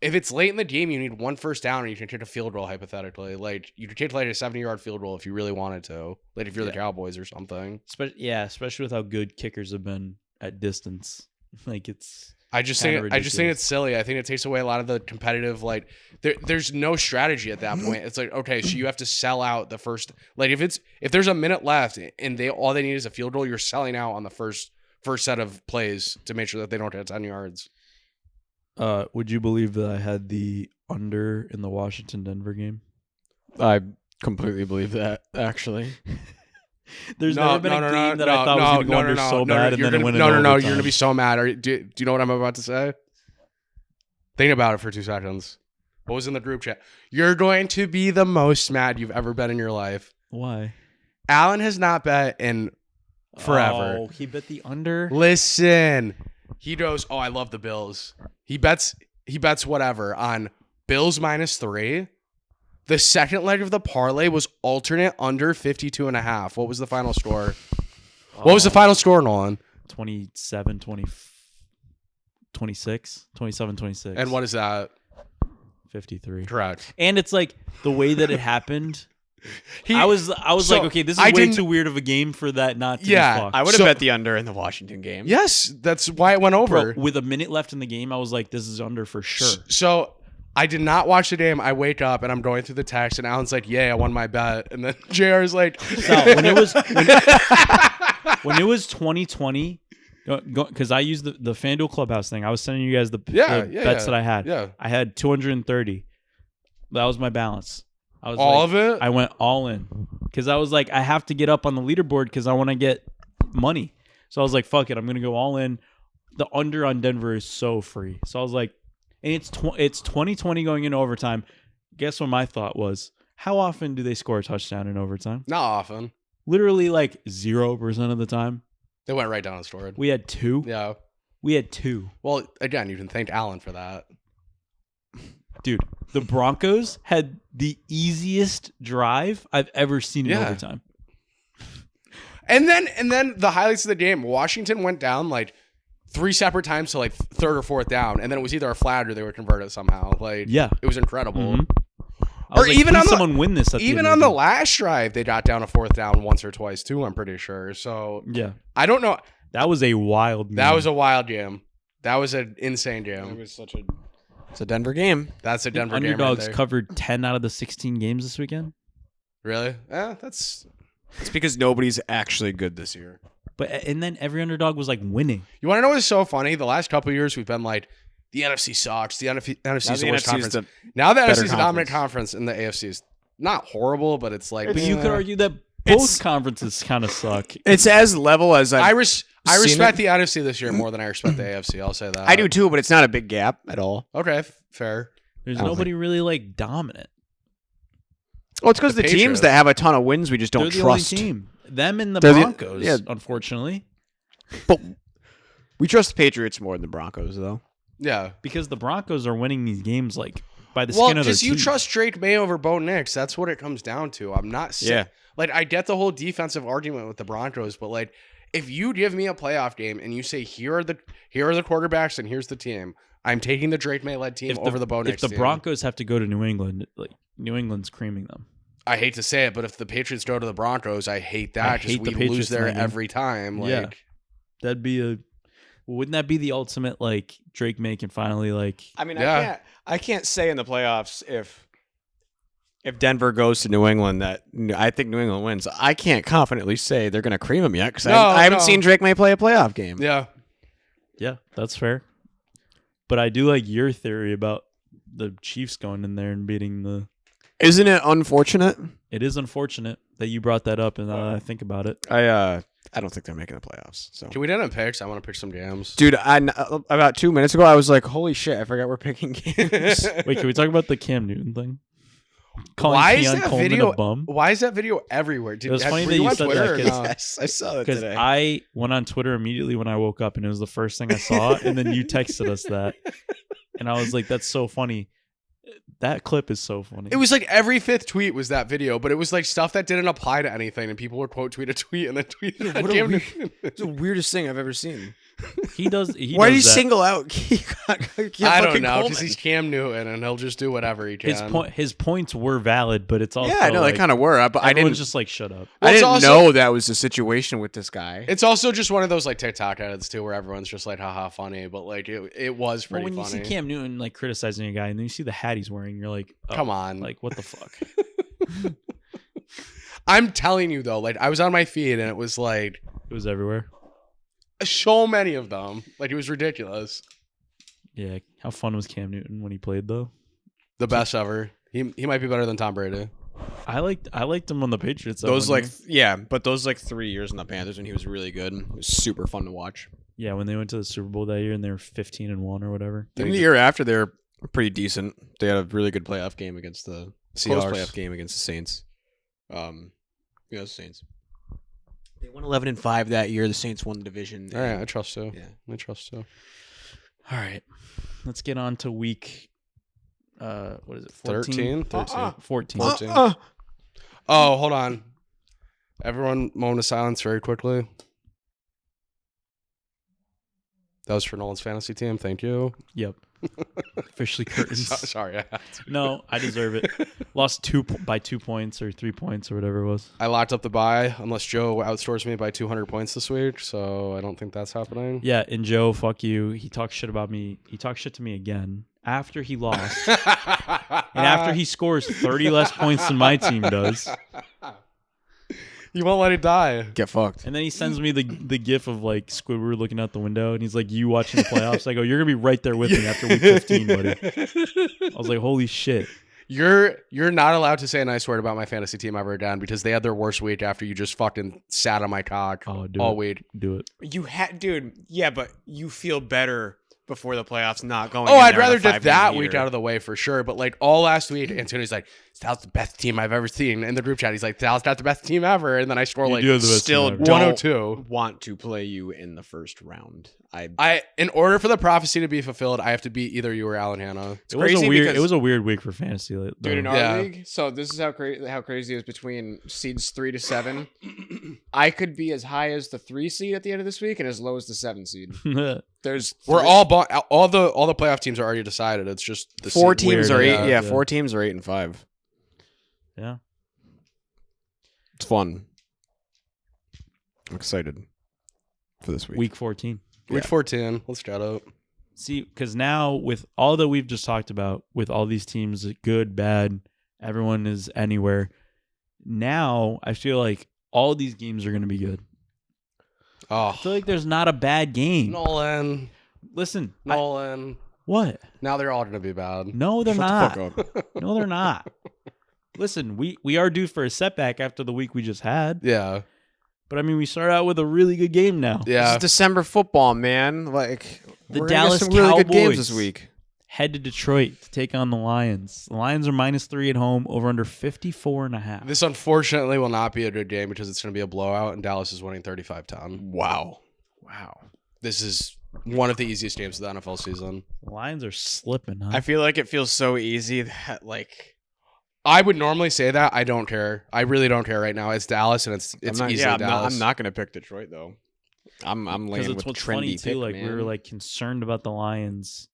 if it's late in the game, you need 1 first down and you can take a field goal hypothetically. Like you could take like a 70-yard field goal if you really wanted to. Like if you're the Cowboys or something. Especially with how good kickers have been at distance. Like it's I just think it's silly. I think it takes away a lot of the competitive, like there's no strategy at that point. It's like, okay, so you have to sell out the first, like if there's a minute left and all they need is a field goal, you're selling out on the first set of plays to make sure that they don't hit 10 yards. Would you believe that I had the under in the Washington-Denver game? I completely believe that, actually. There's never been a game that I thought was going to go under so bad, and then it went into overtime. No, you're going to be so mad. Do you know what I'm about to say? Think about it for 2 seconds. What was in the group chat? You're going to be the most mad you've ever been in your life. Why? Alan has not bet in forever. Oh, he bet the under? Listen. He goes, I love the Bills. He bets whatever on Bills -3. The second leg of the parlay was alternate under 52.5. What was the final score? What was the final score, Nolan? 27, 26. And what is that? 53. Correct. And it's like the way that it happened. I was like, okay, this is way too weird of a game for that not to be fucked. I would have bet the under in the Washington game. Yes, that's why it went over. Bro, with a minute left in the game, I was like, this is under for sure. So I did not watch the game. I wake up and I'm going through the text, and Alan's like, "Yay, I won my bet." And then JR is like, "So when it was 2020, because I used the FanDuel Clubhouse thing. I was sending you guys the bets that I had. Yeah, I had 230. That was my balance. I was all of it. I went all in because I was like, I have to get up on the leaderboard because I want to get money. So I was like, fuck it, I'm gonna go all in. The under on Denver is so free. So I was like, and it's 2020 going into overtime. Guess what my thought was? How often do they score a touchdown in overtime? Not often. Literally like 0% of the time. They went right down and scored. We had 2. Yeah. We had 2. Well, again, you can thank Allen for that. Dude, the Broncos had the easiest drive I've ever seen in overtime. And then the highlights of the game, Washington went down like 3 separate times to like 3rd or 4th down, and then it was either a flat or they were converted somehow. Like, it was incredible. Mm-hmm. Or like, even on someone win this. Even on the last drive, they got down a 4th down once or twice too. I'm pretty sure. So I don't know. That was a wild game. That was a wild game. That was an insane game. It was such a. It's a Denver game. That's a Denver game. Underdogs covered 10 out of the 16 games this weekend. Really? Yeah, that's. It's because nobody's actually good this year. And then every underdog was like winning. You want to know what's so funny? The last couple of years we've been like, the NFC sucks. The NFC's the worst conference. Now the NFC's the dominant conference, and the AFC is not horrible, but it's like. But you could argue that both conferences kind of suck. It's as level as I respect the NFC this year more than I respect the AFC. I'll say that. I do too, but it's not a big gap at all. Okay, fair. There's nobody really like dominant. Well, it's because the teams that have a ton of wins we just don't trust. Only team. Them and the Broncos, unfortunately. But we trust the Patriots more than the Broncos, though. Yeah, because the Broncos are winning these games like by the skin of their teeth. You trust Drake May over Bo Nix. That's what it comes down to. I'm not saying. Yeah. Like, I get the whole defensive argument with the Broncos, but like, if you give me a playoff game and you say here are the quarterbacks and here's the team, I'm taking the Drake May led team over the Bo Nix team. If the Broncos have to go to New England, like New England's creaming them. I hate to say it, but if the Patriots go to the Broncos, I hate that. We lose there every time. Like, that'd be wouldn't that be the ultimate like Drake May can finally like? I mean, I can't say in the playoffs if Denver goes to New England that I think New England wins. I can't confidently say they're going to cream them yet because I haven't seen Drake May play a playoff game. Yeah, that's fair. But I do like your theory about the Chiefs going in there and beating the. Isn't it unfortunate? It is unfortunate that you brought that up, and I think about it. I don't think they're making the playoffs. So can we do it in picks? I want to pick some games, dude. About 2 minutes ago, I was like, "Holy shit! I forgot we're picking games." Wait, can we talk about the Cam Newton thing? Why is that video everywhere? It was funny that you said that because I saw it today. I went on Twitter immediately when I woke up, and it was the first thing I saw, and then you texted us that, and I was like, "That's so funny." That clip is so funny. It was like every fifth tweet was that video, but it was like stuff that didn't apply to anything, and people would quote tweet a tweet and then tweet. It's the weirdest thing I've ever seen. He does. Why did he single out? I don't know. Because he's Cam Newton, and he'll just do whatever he can. His points were valid, but it's also I know they kind of were. But I didn't just like shut up. I didn't know that was the situation with this guy. It's also just one of those like TikTok edits too, where everyone's just like, haha, funny. But like it was pretty funny. When you see Cam Newton like criticizing a guy, and then you see the hat he's wearing, you're like, oh, come on, like what the fuck. I'm telling you though, like I was on my feed and it was like it was everywhere. So many of them. Like it was ridiculous. Yeah. How fun was Cam Newton when he played though? The best ever. He might be better than Tom Brady. I liked him on the Patriots. Those but those 3 years in the Panthers when he was really good. It was super fun to watch. Yeah, when they went to the Super Bowl that year and they were 15-1 or whatever. Even the year after they were pretty decent. They had a really good playoff game against the Seahawks. Playoff game against the Saints. The Saints. They won 11-5 that year. The Saints won the division. All right, I trust so. Yeah, I trust so. All right, let's get on to week. What is it? 14? 14. Oh, hold on. Everyone, moment of silence, very quickly. That was for Nolan's fantasy team. Thank you. Yep. Officially curtains. Sorry. No, I deserve it. Lost by 2 points or 3 points or whatever it was. I locked up the bye unless Joe outscores me by 200 points this week, so I don't think that's happening. Yeah, and Joe, fuck you. He talks shit about me. He talks shit to me again after he lost. And after he scores 30 less points than my team does. You won't let it die. Get fucked. And then he sends me the gif of like Squidward looking out the window, and he's like, "You watching the playoffs?" I go, "You're gonna be right there with me after week 15, buddy." I was like, "Holy shit!" You're not allowed to say a nice word about my fantasy team ever again because they had their worst week after you just fucking sat on my cock all week. Do it. You had, dude. Yeah, but you feel better before the playoffs not going. Oh, I'd rather get that week out of the way for sure. But like all last week, Antonio's like, "That's the best team I've ever seen." In the group chat, he's like, "That's not the best team ever." And then I score still 102. Want to play you in the first round. I in order for the prophecy to be fulfilled, I have to beat either you or Alan Hannah. It was a weird week for fantasy. Dude, in our league, so this is how crazy it is between seeds 3 to 7. I could be as high as the 3 seed at the end of this week and as low as the 7 seed. We're all the playoff teams are already decided. It's just the 4 teams are 8. Yeah, 4 teams are 8 and 5. Yeah, it's fun. I'm excited for this week. Week 14. Week 14. Let's shout out. See, because now with all that we've just talked about, with all these teams, good, bad, everyone is anywhere. Now I feel like all these games are going to be good. Oh, I feel like there's not a bad game. Nolan. Listen, Nolan. what? Now they're all going to be bad. No, they're Shut not. the fuck up. No, they're not. Listen, we are due for a setback after the week we just had. Yeah. But I mean, we start out with a really good game now. Yeah. This is December football, man. Like The we're gonna get Dallas some really good games Cowboys this week. head to Detroit to take on the Lions. The Lions are -3 at home, over under 54.5. This unfortunately will not be a good game because it's going to be a blowout and Dallas is winning 35-10. Wow. This is one of the easiest games of the NFL season. The Lions are slipping, huh? I feel like it feels so easy that like I would normally say that. I don't care. I really don't care right now. It's Dallas and it's easily Dallas. I'm not gonna pick Detroit though. I'm laying it's with what's trendy funny pick, too. Like man. we were like concerned about the Lions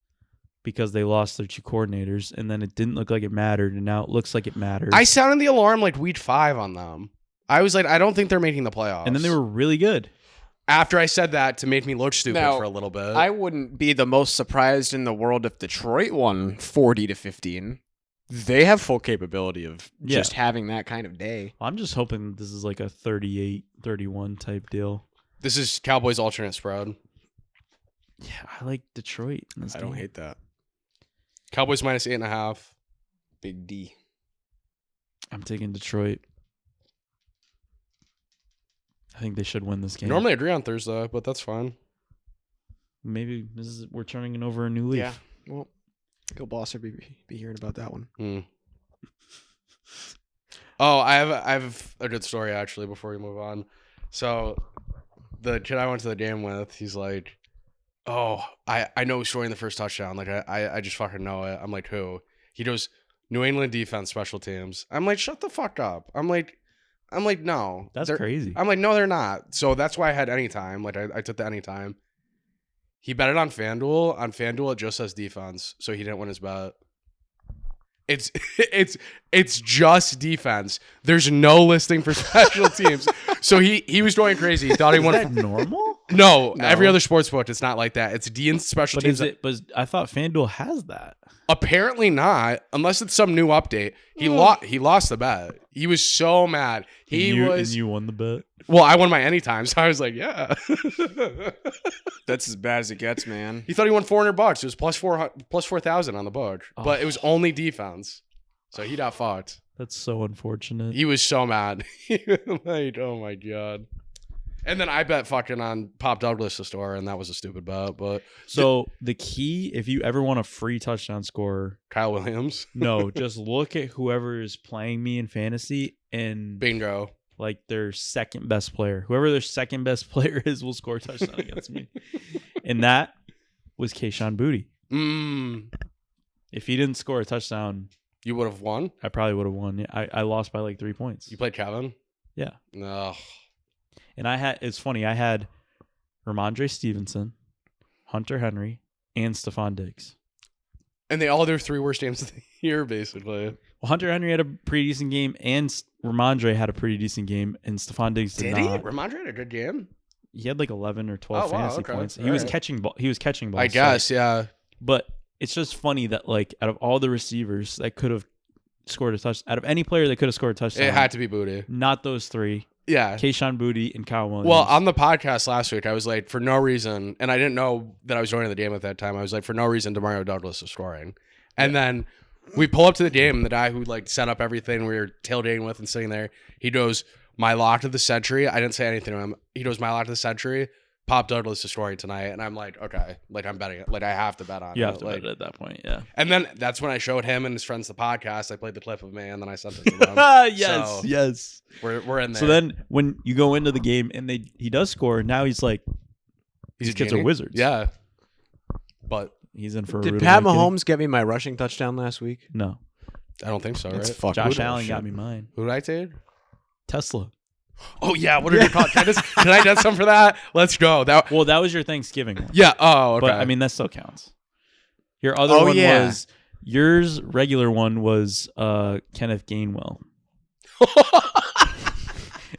because they lost their 2 coordinators, and then it didn't look like it mattered, and now it looks like it matters. I sounded the alarm like week 5 on them. I was like, I don't think they're making the playoffs. and then they were really good. after I said that to make me look stupid Now, for a little bit. I wouldn't be the most surprised in the world if Detroit won 40-15. They have full capability of just having that kind of day. I'm just hoping this is like a 38-31 type deal. This is Cowboys alternate spread. Yeah, I like Detroit in this I game. don't hate that. Cowboys -8.5. Big D. I'm taking Detroit. I think they should win this game. Normally I agree on Thursday, but that's fine. Maybe we're turning it over a new leaf. Yeah. Well, go boss or be hearing about that one. Oh, I have a good story actually before we move on. So the kid I went to the game with, he's like, "Oh, I know who's scoring the first touchdown. Like I just fucking know it." I'm like, "Who?" He goes, "New England defense, special teams." I'm like, "Shut the fuck up." I'm like, "No." That's crazy. I'm like, "No, they're not." So that's why I had anytime. Like I took the anytime. He bet it on FanDuel. On FanDuel, it just says defense, so he didn't win his bet. It's just defense. There's no listing for special teams. So he was going crazy. He thought he won. Is that normal? No, every other sports book, it's not like that. It's D and special But teams. But I thought FanDuel has that. Apparently not, unless it's some new update. He lost the bet. He was so mad. And you won the bet. Well, I won my anytime, so I was like, yeah. That's as bad as it gets, man. He thought he won $400. It was plus 4,000 on the book, but it was only defense, so he got fucked. That's so unfortunate. He was so mad. Like, oh my god. And then I bet fucking on Pop Douglas to score, and that was a stupid bet. But so the key, if you ever want a free touchdown scorer, Kyle Williams. no, just look at whoever is playing me in fantasy and Bingo. like their second best player. Whoever their second best player is will score a touchdown against me. And that was Kayshon Boutte. If he didn't score a touchdown, You would have won? I probably would have won. Yeah, I lost by like 3 points. You played Kevin? Yeah. No. And it's funny, I had Ramondre Stevenson, Hunter Henry, and Stephon Diggs. And they all their 3 worst games of the year, basically. Well, Hunter Henry had a pretty decent game, and Ramondre had a pretty decent game, and Stephon Diggs did not. Did he? Ramondre had a good game? He had like 11 or 12 fantasy points. He was catching ball. He was catching balls. I guess, yeah. But it's just funny that like out of all the receivers that could have scored a touchdown, out of any player that could have scored a touchdown, It had to be Boutte. not those 3. Yeah. Kayshon Boutte and Kyle Williams. Well, on the podcast last week, I was like, for no reason, and I didn't know that I was joining the game at that time. I was like, for no reason, DeMario Douglas is scoring. And then we pull up to the game, and the guy who like set up everything we were tailgating with and sitting there, he goes, "My lock of the century." I didn't say anything to him. He goes, "My lock of the century, Pop Douglas is scoring tonight." And I'm like, okay, like I'm betting it. Like I have to bet on it. you have to like, bet it at that point, yeah. And then that's when I showed him and his friends the podcast. I played the clip of me, and then I sent it to them. Yes, So, yes. We're in there. So then when you go into the game and he does score, now he's like, these kids are genie. wizards. Yeah. But He's in for a Did rude Pat awakening. Mahomes get me my rushing touchdown last week? No. I don't think so, That's right? fucking Josh bullshit. Allen got me mine. Who did I take? Tesla. Oh yeah, what did you call it? Can I get some for that? Let's go. That Well, that was your Thanksgiving one. yeah. Oh, okay. But I mean, that still counts. Your other one was yours. Regular one was Kenneth Gainwell,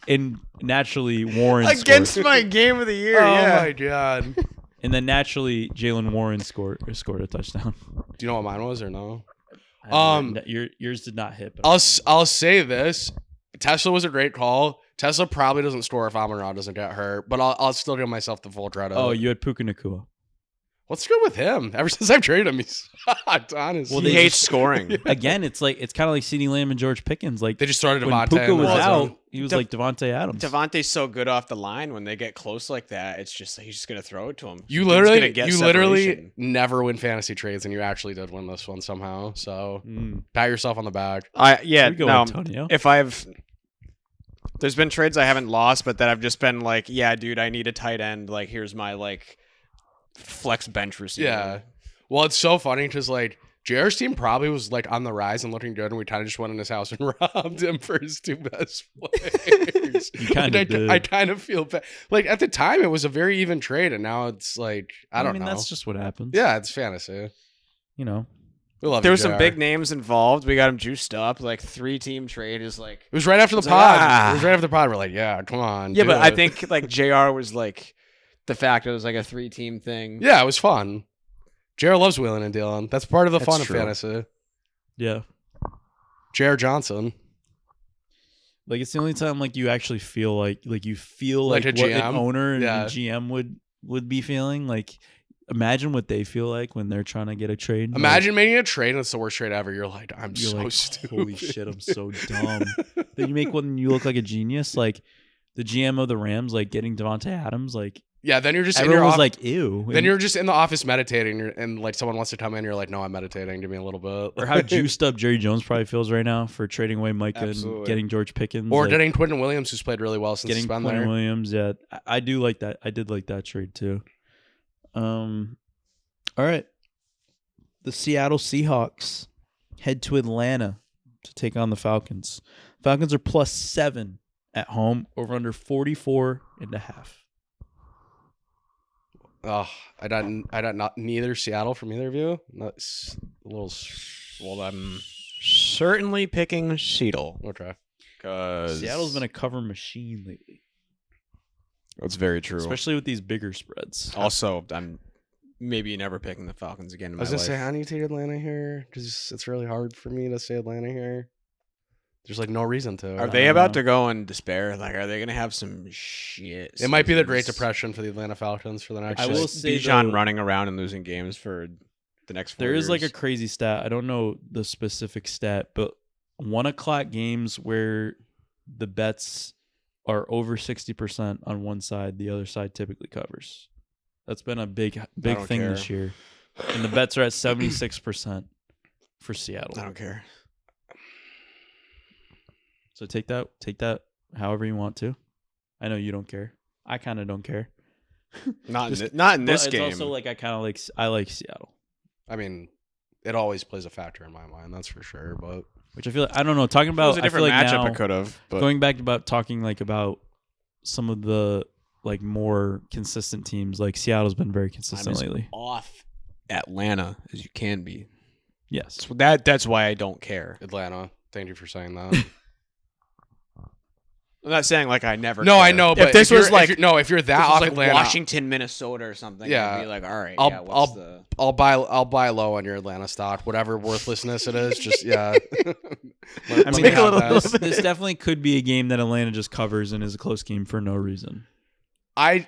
and naturally Warren Against scored. my game of the year. oh yeah. my god. And then naturally, Jalen Warren scored a touchdown. Do you know what mine was or no? Yours did not hit. But I'll say this: Tesla was a great call. Tesla probably doesn't score if Amon-Ra doesn't get hurt, but I'll still give myself the full credit. Oh, you had Puka Nacua. What's good with him? Ever since I've traded him, he's hot, honestly. Well, he hates scoring. Again, it's kind of like CeeDee Lamb and George Pickens. Like they just started when Devontae. Puka was out, zone. he was like Devontae Adams. Devontae's so good off the line when they get close like that. It's just he's just gonna throw it to him. You literally never win fantasy trades, and you actually did win this one somehow. So pat yourself on the back. Antonio. There's been trades I haven't lost, but that I've just been like, yeah, dude, I need a tight end. Like, here's my like flex bench receiver. Yeah. Well, it's so funny because like JR's team probably was like on the rise and looking good, and we kind of just went in his house and robbed him for his 2 best players. You kind of did. I kind of feel bad. Like at the time, it was a very even trade, and now it's like I don't know. That's just what happens. Yeah, it's fantasy. You know, we love there you, were some JR. big names involved. We got him juiced up. Like 3-team trade is like It was right after the pod. It was right after the pod. We're like, yeah, come on. Yeah, do but it. I think like JR was like the fact it was like a 3-team thing. Yeah, it was fun. JR loves wheeling and dealing. That's part of the fun true. of fantasy. yeah. JR Johnson. Like it's the only time like you actually feel like you feel Like like a what GM? an owner and Yeah. a GM would be feeling. Like imagine what they feel like when they're trying to get a trade. Imagine making a trade and it's the worst trade ever. You're like, I'm You're so like, stupid. holy shit, I'm so dumb. Then you make one and you look like a genius. Like the GM of the Rams, like getting Devontae Adams, like Yeah, then you're just in everyone your was office. like, ew. Then you're just in the office meditating, and like someone wants to come in, you're like, no, I'm meditating. Give me a little bit. or how juiced up Jerry Jones probably feels right now for trading away Micah Absolutely. and getting George Pickens. Or like, getting Quentin Williams, who's played really well since he's getting been Quentin there. Williams. Yeah, I do like that. I did like that trade too. All right. The Seattle Seahawks head to Atlanta to take on the Falcons. Falcons are +7 at home, over under 44.5. Oh, I don't not neither Seattle from either of you. That's a little. Well, I'm certainly picking Seattle. Okay. Because Seattle's been a cover machine lately, That's very true. especially with these bigger spreads. Also, I'm maybe never picking the Falcons again in I my was gonna life. say I need to take Atlanta here because it's really hard for me to say Atlanta here. There's like no reason to. Are they about to go in despair? Like, are they going to have some shit? It might be the Great seasons? Depression for the Atlanta Falcons for the next. I will like, say Bijan though, running around and losing games for the next 4 there years. is like a crazy stat. I don't know the specific stat, but 1:00 games where the bets are over 60% on one side, the other side typically covers. That's been a big don't thing care. this year. And the bets are at 76% for Seattle. I don't care. So take that however you want to. I know you don't care. I kind of don't care. Not Just- in this but game. it's also like I like Seattle, I mean, it always plays a factor in my mind. That's for sure. But which I feel like, I don't know. Talking It about was a I feel different like matchup. now, It could have. But going back about talking like about some of the like more consistent teams. Like Seattle's been very consistent I'm as lately. off Atlanta as you can be. Yes. So that's why I don't care. Atlanta, thank you for saying that. I'm not saying like I never. No, care. I know, but if this was you're- like if you're this that was off like Atlanta, Washington, Minnesota, or something, Yeah. I'd be like, all right, I'll- what's the? I'll buy low on your Atlanta stock, whatever worthlessness it is. Just yeah. I mean, have that. this definitely could be a game that Atlanta just covers and is a close game for no reason.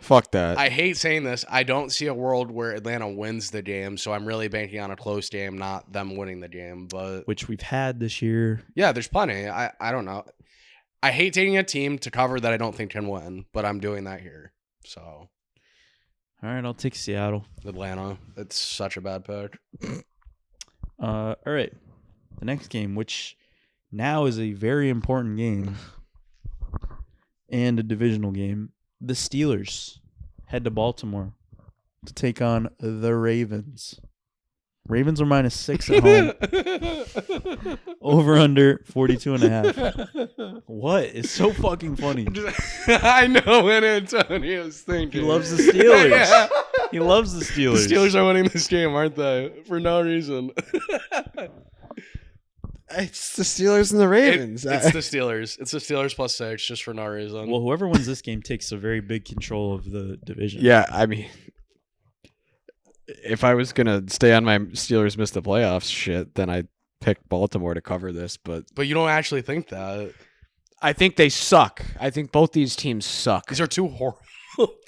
Fuck that. I hate saying this. I don't see a world where Atlanta wins the game, so I'm really banking on a close game, not them winning the game. But Which we've had this year. yeah, there's plenty. I don't know. I hate taking a team to cover that I don't think can win, but I'm doing that here. So All right, I'll take Seattle. Atlanta, it's such a bad pick. All right. The next game, which now is a very important game and a divisional game. The Steelers head to Baltimore to take on the Ravens. Ravens are -6 at home. Over under 42.5. What? It's so fucking funny. I know what Antonio's thinking. He loves the Steelers. Yeah. He loves the Steelers. The Steelers are winning this game, aren't they? For no reason. It's the Steelers and the Ravens. It's the Steelers. It's the Steelers +6, just for no reason. Well, whoever wins this game takes a very big control of the division. yeah, I mean, if I was gonna stay on my Steelers miss the playoffs shit, then I pick Baltimore to cover this. But you don't actually think that. I think they suck. I think both these teams suck. These are two horrible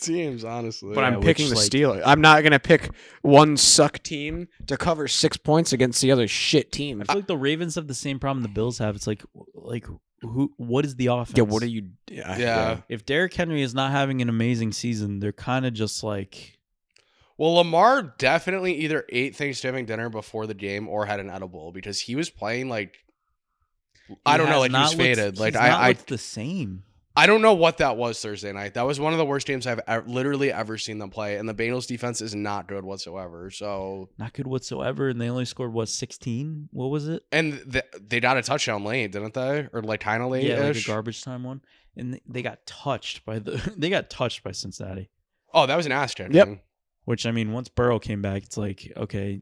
teams, honestly. But I'm picking the Steelers. I'm not gonna pick one suck team to cover 6 points against the other shit team. I feel like the Ravens have the same problem the Bills have. It's like who? What is the offense? Yeah, what are you? Yeah. If Derrick Henry is not having an amazing season, they're kind of just like. Well, Lamar definitely either ate Thanksgiving dinner before the game or had an edible because he was playing like. I don't know, like he was faded. Like I the same. I don't know what that was Thursday night. That was one of the worst games I've literally ever seen them play, and the Bengals defense is not good whatsoever. So not good whatsoever, and they only scored 16? What was it? And they got a touchdown late, didn't they? Or like kind of late? Yeah, like a garbage time one. And they got touched by Cincinnati. Oh, that was an ass kicking. Yep. Which I mean, once Burrow came back, it's like okay,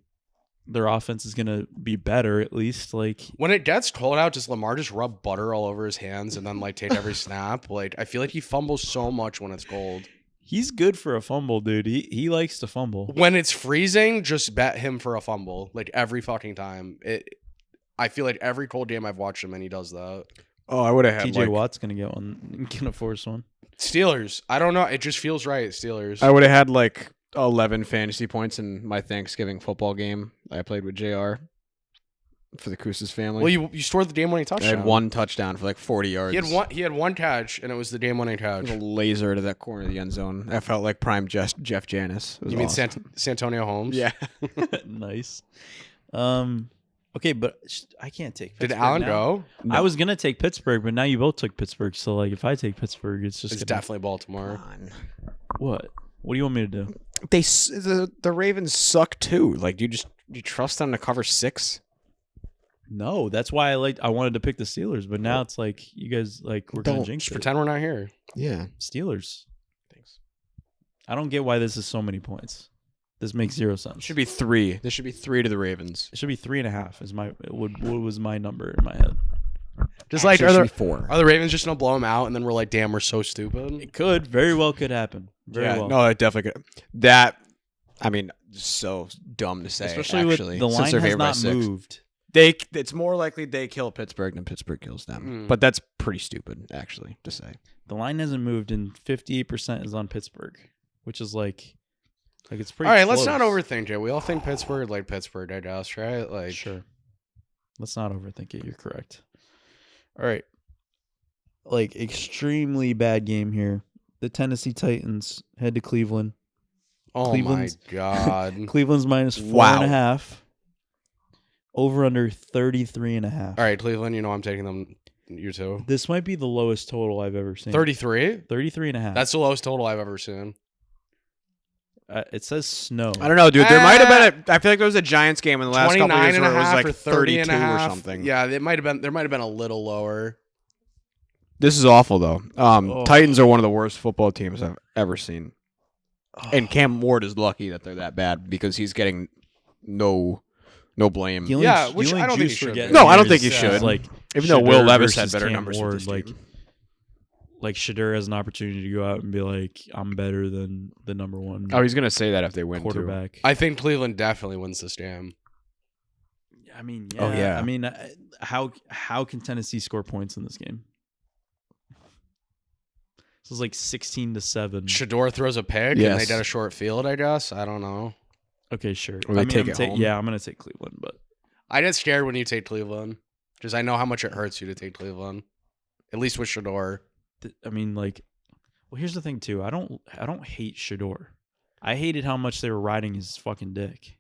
their offense is gonna be better at least. Like when it gets cold out, does Lamar just rub butter all over his hands and then like take every snap? Like I feel like he fumbles so much when it's cold. He's good for a fumble, dude. He likes to fumble. When it's freezing, just bet him for a fumble. Like every fucking time. I feel like every cold game I've watched him and he does that. Oh, I would have had TJ Watt's gonna get one, gonna force one. Steelers. I don't know. It just feels right. Steelers. I would have had like 11 fantasy points in my Thanksgiving football game I played with JR for the Kousas family. Well, you scored the game-winning touchdown. I had one touchdown for like 40 yards. He had one catch, and it was the game-winning catch. A laser to that corner of the end zone. I felt like prime Jeff Janis. You mean Santonio Holmes? Yeah. Nice. Okay, but I can't take Pittsburgh. Did Allen go? No. I was gonna take Pittsburgh, but now you both took Pittsburgh. So like, if I take Pittsburgh, it's definitely Baltimore. What? What do you want me to do? The Ravens suck too. Like, do you trust them to cover 6? No, that's why I wanted to pick the Steelers, but now it's like you guys like we're gonna jinx it. Pretend we're not here. Yeah, Steelers. Thanks. I don't get why this is so many points. This makes 0 sense. It should be 3. This should be 3 to the Ravens. It should be 3.5. Is what was my number in my head? Just like are the Ravens just gonna blow them out and then we're like, damn, we're so stupid? It could very well could happen. Very well. No, it definitely could. That, I mean, so dumb to say. Especially actually, with the line has not moved. It's more likely they kill Pittsburgh than Pittsburgh kills them. But that's pretty stupid, actually, to say. The line hasn't moved, and 58% is on Pittsburgh, which is like it's pretty. All right, close. let's not overthink it. We all think Pittsburgh, like Pittsburgh, I guess, right? Like, sure. Let's not overthink it. You're correct. All right. Like extremely bad game here. The Tennessee Titans head to Cleveland. Oh my God. Cleveland's minus 4.5. Over under 33.5. All right, Cleveland, I'm taking them. You too. This might be the lowest total I've ever seen. 33? 33.5. That's the lowest total I've ever seen. It says snow. I don't know, dude. There might have been I feel like there was a Giants game in the last couple of years where it was like 32 or something. Yeah, there might have been a little lower. This is awful though. Titans are one of the worst football teams I've ever seen. And Cam Ward is lucky that they're that bad because he's getting no blame. Which I don't think he should. No, I don't think he should. Like, even though Will Levis had better numbers Ward, with this team. Like Shedeur has an opportunity to go out and be like, I'm better than the number one. Oh, he's gonna say that if they win quarterback. Too. I think Cleveland definitely wins this game. I mean, yeah. Oh, yeah. I mean, how can Tennessee score points in this game? This is like 16-7. Shedeur throws a pick and they get a short field, I guess. I don't know. Okay, sure. Or they take it home. Yeah, I'm gonna take Cleveland, but I get scared when you take Cleveland because I know how much it hurts you to take Cleveland. At least with Shedeur. I mean, like, well, here's the thing too. I don't hate Shedeur. I hated how much they were riding his fucking dick.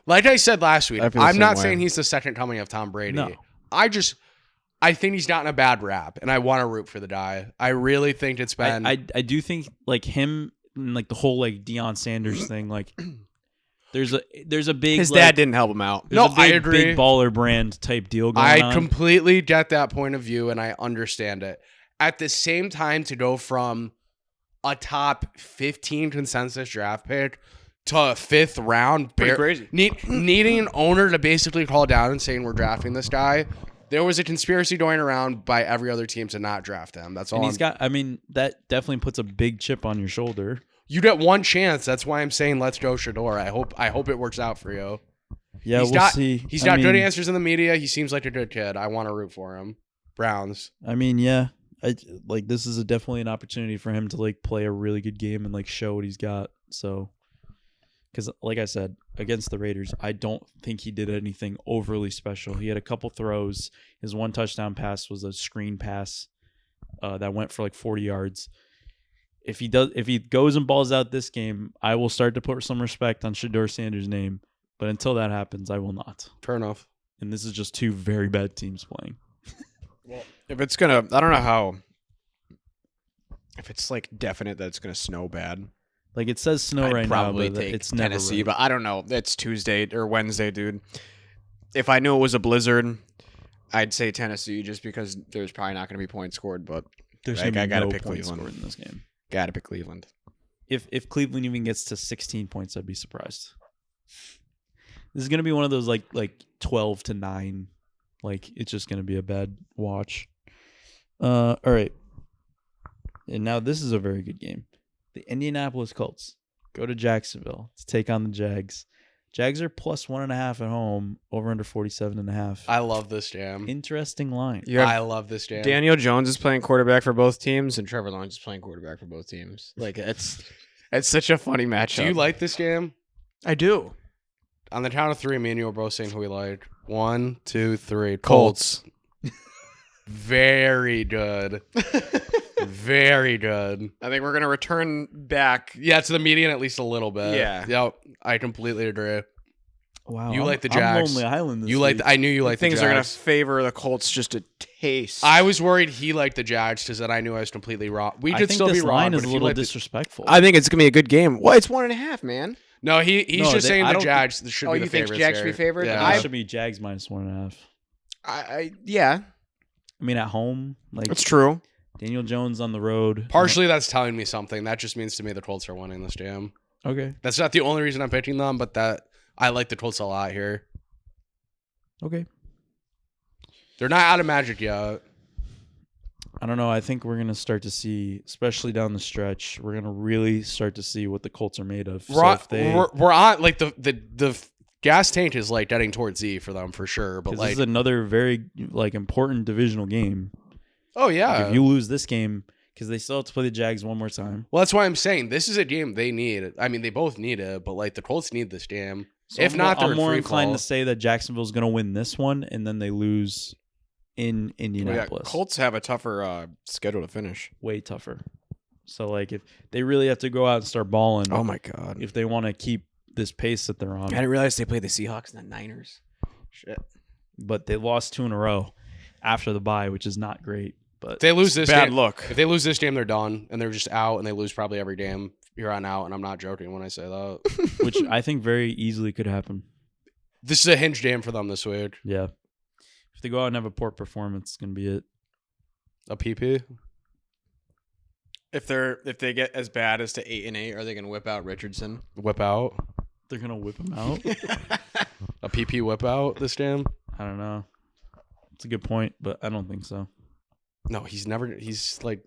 Like I said last week, I'm not saying way. he's the second coming of Tom Brady. No. I think he's gotten a bad rap, and I want to root for the guy. I really think it's been. I do think like him, and like the whole like Deion Sanders thing. Like, there's a big. His dad didn't help him out. No, I agree. Big baller brand type deal going on. I completely get that point of view, and I understand it. At the same time, to go from a top 15 consensus draft pick to a 5th round, crazy. Needing an owner to basically call down and saying we're drafting this guy. There was a conspiracy going around by every other team to not draft him. That's all. And he's got. I mean, that definitely puts a big chip on your shoulder. You get one chance. That's why I'm saying let's go Shador. I hope it works out for you. Yeah, we'll see. He's got good answers in the media. He seems like a good kid. I want to root for him. Browns. I mean, yeah. This is definitely an opportunity for him to like play a really good game and like show what he's got. So, because like I said, against the Raiders, I don't think he did anything overly special. He had a couple throws. His one touchdown pass was a screen pass that went for like 40 yards. If he goes and balls out this game, I will start to put some respect on Shador Sanders' name. But until that happens, I will not. Fair enough. And this is just two very bad teams playing. Well, if it's gonna, I don't know how. If it's like definite that it's gonna snow bad, like it says snow right now, but take it's never Tennessee. rain. But I don't know. It's Tuesday or Wednesday, dude. If I knew it was a blizzard, I'd say Tennessee just because there's probably not gonna be points scored. But There's I gotta no pick points Cleveland scored in this game. Gotta pick Cleveland. If Cleveland even gets to 16 points, I'd be surprised. This is gonna be one of those like 12-9. Like it's just gonna be a bad watch. All right. And now this is a very good game. The Indianapolis Colts go to Jacksonville to take on the Jags. Jags are plus 1.5 at home, over under 47.5. I love this jam. Interesting line. I love this jam. Daniel Jones is playing quarterback for both teams, and Trevor Lawrence is playing quarterback for both teams. Like it's such a funny matchup. Do you like this game? I do. On the count of three, me and you were both saying who we like. 1, 2, 3. Colts. Very good. Very good. I think we're gonna return back. Yeah, to the median at least a little bit. Yeah. Yep. I completely agree. Wow. You like the I'm Jags. Lonely Island this You like? week. I knew you liked the Jags. Things are gonna favor the Colts just a taste. I was worried he liked the Jags because then I knew I was completely wrong. We I could think still this be wrong. line But is if a you little like the- disrespectful. I think it's gonna be a good game. Well, it's 1.5, man. No, he's No, just saying I the don't Jags should Oh, be you the think favorites Jags here. should be favored? Yeah. It should be Jags minus 1.5. Yeah, I mean, at home, like that's true. Daniel Jones on the road. Partially, that's telling me something. That just means to me the Colts are winning this jam. Okay. That's not the only reason I'm picking them, but that I like the Colts a lot here. Okay. They're not out of magic yet. I don't know. I think we're gonna start to see, especially down the stretch, we're gonna really start to see what the Colts are made of. So if they, We're on like the gas tank is like getting towards Z for them for sure. But 'cause like, this is another very like important divisional game. oh yeah, Like, if you lose this game, because they still have to play the Jags one more time. well, that's why I'm saying this is a game they need. I mean, they both need it, but like the Colts need this game. So If not, they're I'm in more free inclined fall. to say that Jacksonville's gonna win this one, and then they lose in Indianapolis. Colts have a tougher schedule to finish. Way tougher. So like if they really have to go out and start balling, Oh my god! if they want to keep this pace that they're on. I didn't realize they played the Seahawks and the Niners. Shit. But they lost 2 in a row after the bye, which is not great. But If they lose this Bad game, look. if they lose this game, they're done and they're just out and they lose probably every game here on out. And I'm not joking when I say that. which I think very easily could happen. This is a hinge game for them this week. Yeah. If they go out and have a poor performance, it's gonna be it. A PP. If they get as bad as to 8-8, are they gonna whip out Richardson? Whip out. They're gonna whip them out. A PP whip out this game. I don't know. It's a good point, but I don't think so. No, he's like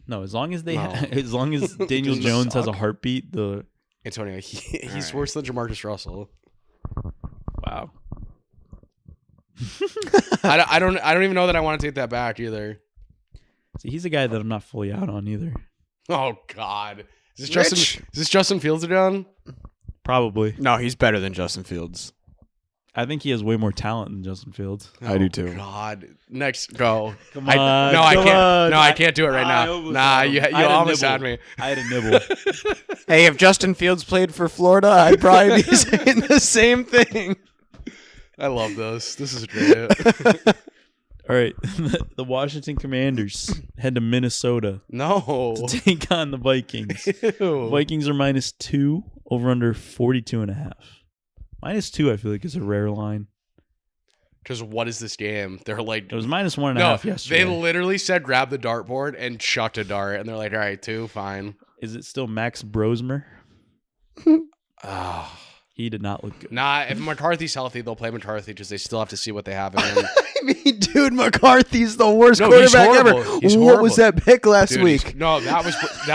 No, as long as they, No. as long as Daniel Doesn't Jones has a suck. heartbeat, the Antonio. He's right. worse than Jamarcus Russell. wow. I don't even know that I want to take that back either. See, he's a guy that I'm not fully out on either. Oh God. Is Rich. this Justin Fields again? Probably. No, he's better than Justin Fields. I think he has way more talent than Justin Fields. I do too. God. Next, go. Come I come can't. on. No, I can't do it right I now. almost Nah, had him. you I had a almost nibble. had me. I had a nibble. Hey, if Justin Fields played for Florida, I'd probably be saying the same thing. I love this. This is great. All right. The Washington Commanders head to Minnesota No. to take on the Vikings. Ew. Vikings are -2, over under 42.5. -2, I feel like, is a rare line. Because what is this game? They're like, It was -1.5 no, yesterday. they literally said grab the dartboard and chucked a dart, and they're like, all right, 2, fine. Is it still Max Brosmer? Ah, He did not look good. Nah, if McCarthy's healthy, they'll play McCarthy because they still have to see what they have in him. I mean, dude, McCarthy's the worst No, quarterback he's ever. horrible. He's What horrible. was that pick last Dude, week? No, that was Brosmer.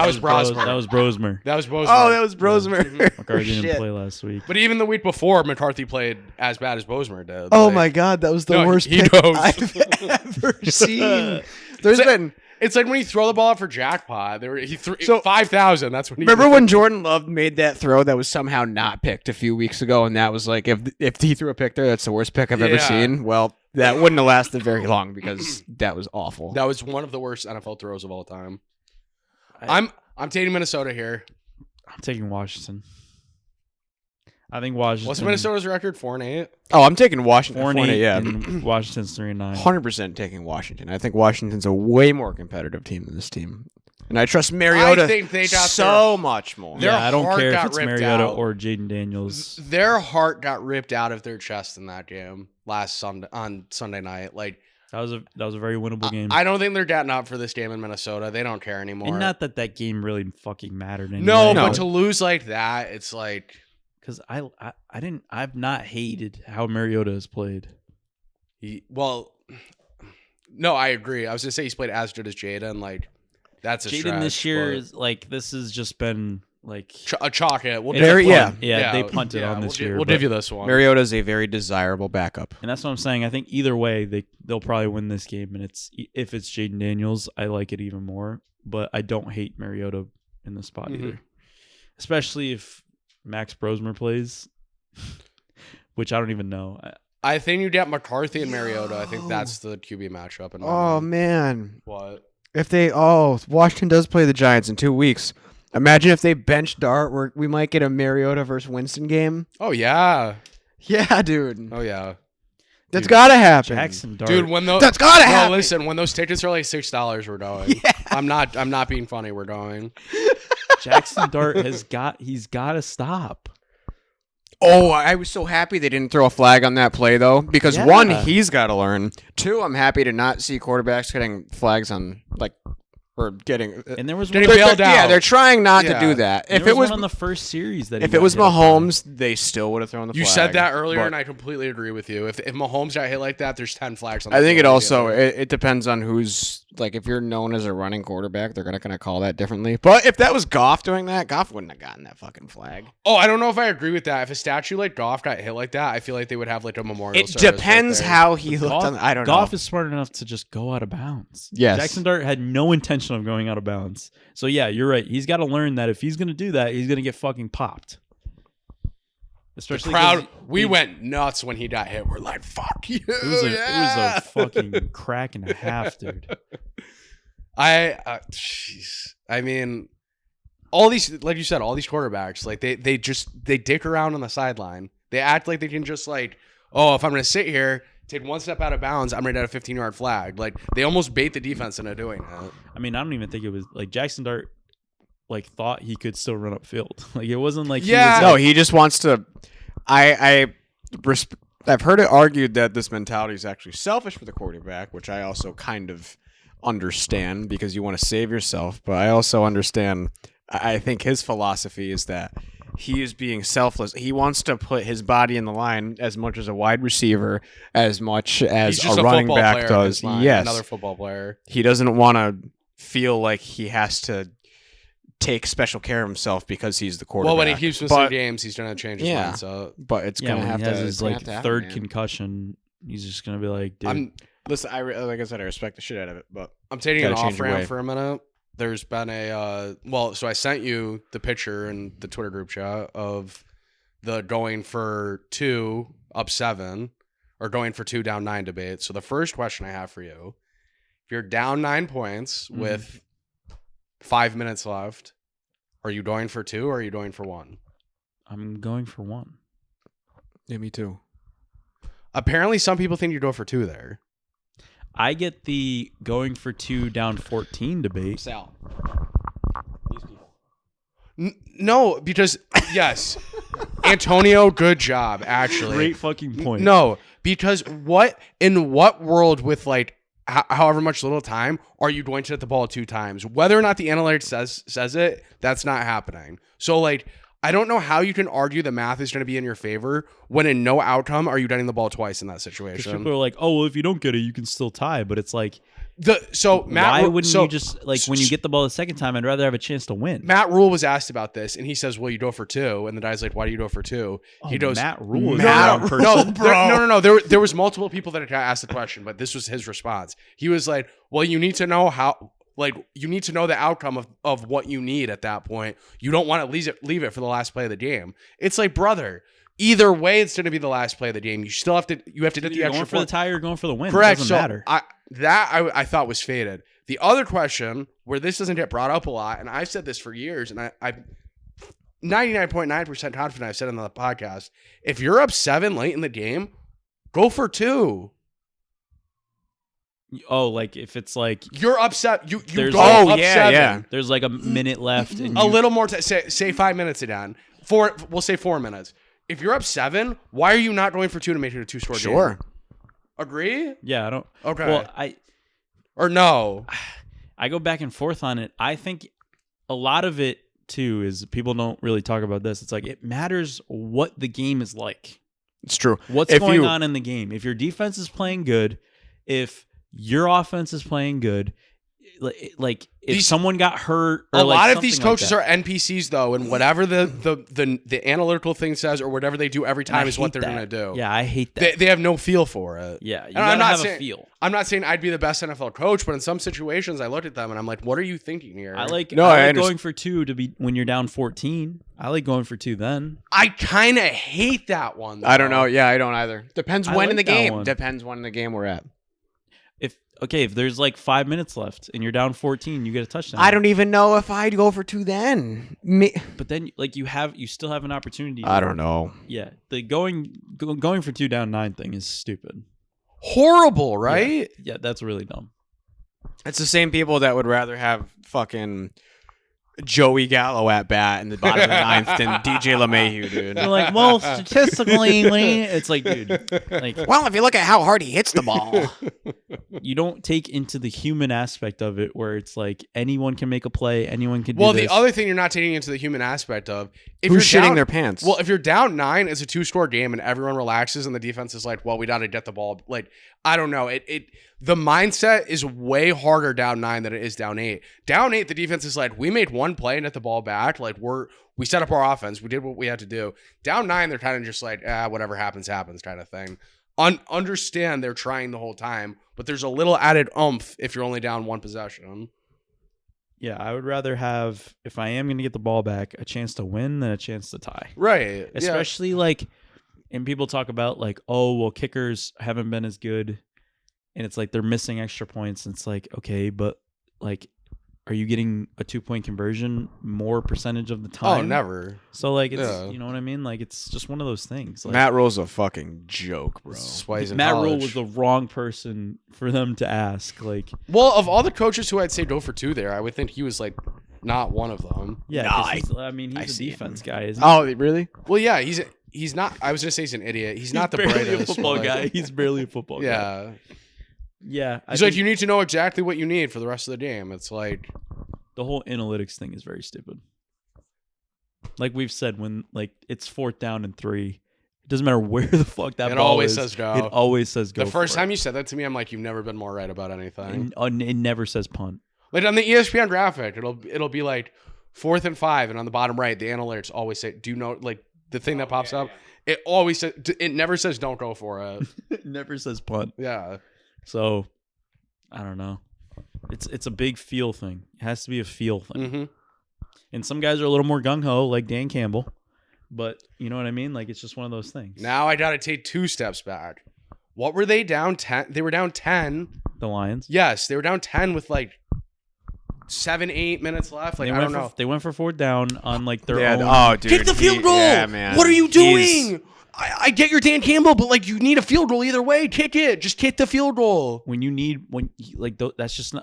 That was Brosmer. That was Brosmer. Oh, that was Brosmer. McCarthy Shit. didn't play last week. But even the week before, McCarthy played as bad as Bosmer did. Oh Like, my God, that was the No, worst he pick knows. I've ever seen. There's been. It's like when you throw the ball out for jackpot. He threw So- 5,000. That's when he Remember when Jordan Love made that throw that was somehow not picked a few weeks ago, and that was like, if he threw a pick there, that's the worst pick I've ever Yeah. seen. Well, that wouldn't have lasted very long because that was awful. That was one of the worst NFL throws of all time. I'm taking Minnesota here. I'm taking Washington. I think Washington. What's Minnesota's record? 4-8. Oh, I'm taking Washington. 4-8, Yeah, and Washington's 3-9. 100% taking Washington. I think Washington's a way more competitive team than this team, and I trust Mariota I think they got so much more. Their Yeah, I don't heart care if got it's ripped Mariota out. or Jaden Daniels. Their heart got ripped out of their chest in that game on Sunday night. Like That was a very winnable game. I don't think they're getting up for this game in Minnesota. They don't care anymore. And not that game really fucking mattered anyway. no, No. but to lose like that, it's like because I've not hated how Mariota has played. no, I agree. I was gonna say he's played as good as Jaden. Like that's a Jaden stretch, this year but is like this has just been like a chalk it. We'll it's Very- a yeah. punt. They punted on this year. We'll but- give you this one. Mariota's a very desirable backup. And that's what I'm saying. I think either way they'll probably win this game. And if it's Jaden Daniels, I like it even more. But I don't hate Mariota in the spot either, especially if Max Brosmer plays, which I don't even know. I think you get McCarthy and Mariota. I think that's the QB matchup. In my Oh mind. man, What? if Washington does play the Giants in 2 weeks. Imagine if they bench Dart, we might get a Mariota versus Winston game. Oh yeah. Yeah, dude, Oh yeah. that's gotta happen. Jackson Dart. Dude, when those That's gotta happen. listen, when those tickets are like $6, we're going. Yeah. I'm not being funny. We're going. Jackson Dart he's got to stop. Oh, I was so happy they didn't throw a flag on that play though, because Yeah. one, he's got to learn. Two, I'm happy to not see quarterbacks getting flags on or getting. And there was Did one, he bailed out? Yeah, they're trying not to Yeah. do that. there If it was one on the first series that if he it got was hit up by. Mahomes, they still would have thrown the You flag. said that earlier, but and I completely agree with you. If Mahomes got hit like that, there's 10 flags on. I think it field also altogether. it depends on who's if you're known as a running quarterback, they're gonna call that differently. But if that was Goff doing that, Goff wouldn't have gotten that fucking flag. Oh, I don't know if I agree with that. If a statue like Goff got hit like that, I feel like they would have like a memorial. It service right depends there. how he looked. I don't know. Goff is smart enough to just go out of bounds. Yes. Jackson Dart had no intention of going out of bounds. So yeah, you're right. He's got to learn that if he's going to do that, he's going to get fucking popped. The Especially crowd, 'cause we went nuts when he got hit. We're like, "Fuck you!" It was a fucking crack and a half, dude. Jeez. I mean, all these, like you said, all these quarterbacks, like they dick around on the sideline. They act like they can just if I'm gonna sit here, take one step out of bounds, I'm gonna get a 15-yard flag. Like they almost bait the defense into doing that. I mean, I don't even think it was like Jackson Dart thought he could still run upfield. Like it wasn't like Yeah. No, he just wants to. I've heard it argued that this mentality is actually selfish for the quarterback, which I also kind of understand because you want to save yourself. But I also understand. I think his philosophy is that he is being selfless. He wants to put his body in the line as much as a wide receiver, as much as He's just a running football back player in does. his line, Yes, another football player. he doesn't want to feel like he has to take special care of himself because he's the quarterback. Well, when he keeps missing But- games, he's gonna change his Yeah. mind. So but it's yeah, gonna when have he to has his it's gonna have to happen, third man. concussion. He's just gonna be like, dude. Listen, like I said, I respect the shit out of it, but I'm taking an Gotta change off your ramp way. for a minute. There's been so I sent you the picture in the Twitter group chat of the going for 2 up 7 or going for 2 down 9 debate. So the first question I have for you, if you're down 9 points with 5 minutes left, are you going for 2 or are you going for 1? I'm going for 1. yeah, me too. Apparently some people think you go for 2 there. I get the going for 2 down 14 debate. Sal. No, because yes, Antonio, good job, actually. Great fucking point. No, because in what world with however much little time are you going to hit the ball 2 times? Whether or not the analytics says it, that's not happening. So I don't know how you can argue the math is going to be in your favor when in no outcome are you getting the ball twice in that situation. People are like, oh, well, if you don't get it, you can still tie. But it's like, Matt, why wouldn't you just like when you get the ball the second time? I'd rather have a chance to win. Matt Rule was asked about this, and he says, "Well, you go for 2." And the guy's like, "Why do you go for 2?" He goes, "Matt Rule is no. There was multiple people that had asked the question, but this was his response. He was like, "Well, you need to know how." Like, you need to know the outcome of what you need at that point. You don't want to leave it for the last play of the game. It's like, brother, either way, it's going to be the last play of the game. You still have to get the extra going for the tie or going for the win. Correct. It doesn't matter. I thought was faded. The other question where this doesn't get brought up a lot, and I've said this for years, and I'm 99.9% confident I've said it on the podcast. If you're up 7 late in the game, go for 2. Oh, like if it's like you're upset, you go like, up 7. There's like a minute left, and a little more. Say 5 minutes again. We'll say 4 minutes. If you're up 7, why are you not going for 2 to make it a 2-score game? Sure. Agree? Yeah, I don't. Okay. Well, no. I go back and forth on it. I think a lot of it too is people don't really talk about this. It's like it matters what the game is like. It's true. What's going on in the game? If your defense is playing good, if your offense is playing good, like if someone got hurt, or a lot of these coaches like are NPCs though, and whatever the analytical thing says or whatever they do every time is what they're gonna do. Yeah, I hate that. They have no feel for it. Yeah, you gotta have a feel. I'm not saying I'd be the best NFL coach, but in some situations I look at them and I'm like, what are you thinking here? I like going for 2 to be when you're down 14. I like going for 2 then. I kind of hate that one, though. I don't know. Yeah, I don't either. Depends when in the game. One. Depends when in the game we're at. If there's like 5 minutes left and you're down 14, you get a touchdown. I don't even know if I'd go for 2 then. But then like you still have an opportunity. I don't know. Yeah, the going for 2 down 9 thing is stupid. Horrible, right? Yeah, that's really dumb. It's the same people that would rather have fucking Joey Gallo at bat in the bottom of the 9th than DJ LeMahieu, dude. They're like, well, statistically, it's like, dude, like, well, if you look at how hard he hits the ball, you don't take into the human aspect of it, where it's like anyone can make a play, anyone can do Well, this. the other thing you're not taking into the human aspect of, if who's you're shitting down, their pants? Well, if you're down 9, it's a 2-score game, and everyone relaxes, and the defense is like, well, we got to get the ball. Like, I don't know. The mindset is way harder down 9 than it is down 8. Down 8, the defense is like, we made one play and get the ball back. Like, we set up our offense. We did what we had to do. Down 9, they're kind of just like, whatever happens kind of thing. Understand they're trying the whole time, but there's a little added oomph if you're only down 1 possession. Yeah, I would rather have, if I am going to get the ball back, a chance to win than a chance to tie. Right. Especially like, and people talk about like, oh, well, kickers haven't been as good. And it's like they're missing extra points. And it's like, okay, but like, are you getting a 2-point conversion more percentage of the time? Oh, never. So like, it's you know what I mean? Like, it's just one of those things. Like, Matt Rule's a fucking joke, bro. Matt Rule was the wrong person for them to ask. Like, well, of all the coaches who I'd say go for 2 there, I would think he was like not one of them. Yeah, no, he's a defense guy. Isn't he? Oh, really? Well, yeah, he's not. I was gonna say he's an idiot. He's not the barely brightest a football guy. He's barely a football guy. Yeah. Yeah. He's like, you need to know exactly what you need for the rest of the game. It's like the whole analytics thing is very stupid. Like we've said, when like it's 4th down and 3, it doesn't matter where the fuck that ball always is. says go. It always says go. The first time you said that to me, I'm like, you've never been more right about anything. It never says punt. Like on the ESPN graphic, it'll be like 4th and 5, and on the bottom right, the analytics always say, do you know, like the thing that pops up? Yeah. It always says, it never says don't go for it. It never says punt. Yeah. So, I don't know. It's a big feel thing. It has to be a feel thing. Mm-hmm. And some guys are a little more gung-ho, like Dan Campbell. But, you know what I mean? Like, it's just one of those things. Now I got to take 2 steps back. What were they down 10? They were down 10. The Lions? Yes, they were down 10 with like 7-8 minutes left. Like, I don't know. They went for 4th down on like their own. Oh, dude. Kick the field goal. Yeah, man. What are you doing? I get your Dan Campbell, but like you need a field goal either way. Kick it. Just kick the field goal. When you need that's just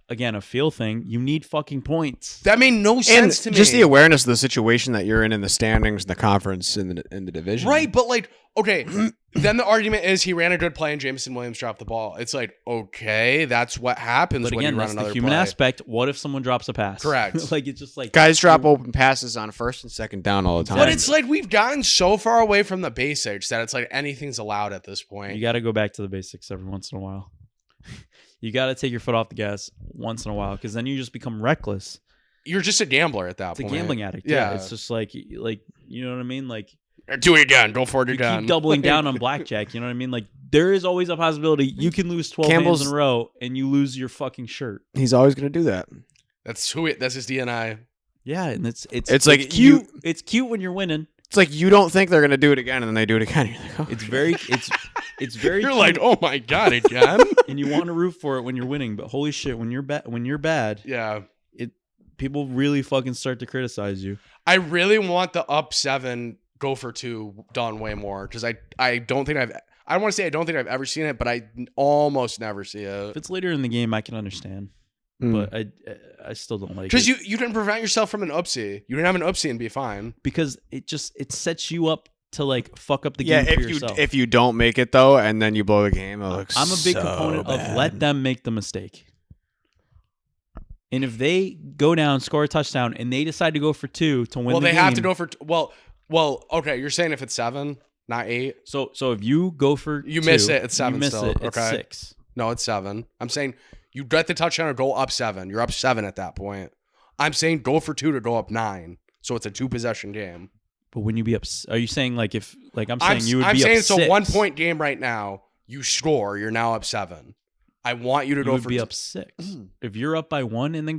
again, a feel thing. You need fucking points. That made no sense to me. Just the awareness of the situation that you're in the standings, in the conference, in the division. Right, but like, okay, then the argument is he ran a good play and Jameson Williams dropped the ball. It's like, okay, that's what happens But when again, you run that's another the human play. aspect. What if someone drops a pass? Correct. Like, it's just like Guys drop open passes on first and second down all the time. But it's like we've gotten so far away from the basics that it's like anything's allowed at this point. You got to go back to the basics every once in a while. You got to take your foot off the gas once in a while, because then you just become reckless. You're just a gambler at that It's point. a gambling addict. Yeah, it's just like you know what I mean. Like, do it again. Go for it you again. keep doubling down on blackjack. You know what I mean. Like, there is always a possibility you can lose 12 hands in a row and you lose your fucking shirt. He's always going to do that. That's his DNA. Yeah, and it's like cute. It's cute when you're winning. It's like you don't think they're going to do it again, and then they do it again. You're like, oh. It's very You're cute, like, oh my god, again. and you want to root for it when you're winning. But holy shit, when you're bad, Yeah. People really fucking start to criticize you. I really want the up 7 go for 2 done way more, because I don't think I want to say I don't think I've ever seen it, but I almost never see If it. it's later in the game, I can understand, but I still don't like it. Because you didn't prevent yourself from an upsie. You didn't have an upsie and be fine. Because it sets you up to like fuck up the game for yourself. if you don't make it though, and then you blow the game, it looks I'm a big so proponent bad. of let them make the mistake. And if they go down, score a touchdown, and they decide to go for 2 to win Well, the they game, have to go for okay. You're saying if it's 7, not 8. So if you go for You 2, miss it, it's 7 You miss still, it, it's okay. 6. No, it's 7. I'm saying you get the touchdown or go up 7. You're up 7 at that point. I'm saying go for 2 to go up 9. So it's a 2-possession game. But when you be up, are you saying like if like I'm saying you would I'm be saying up it's 6, a 1-point game right now. You score, you're now up 7. I want you to you go would for be up 6. If you're up by 1 and then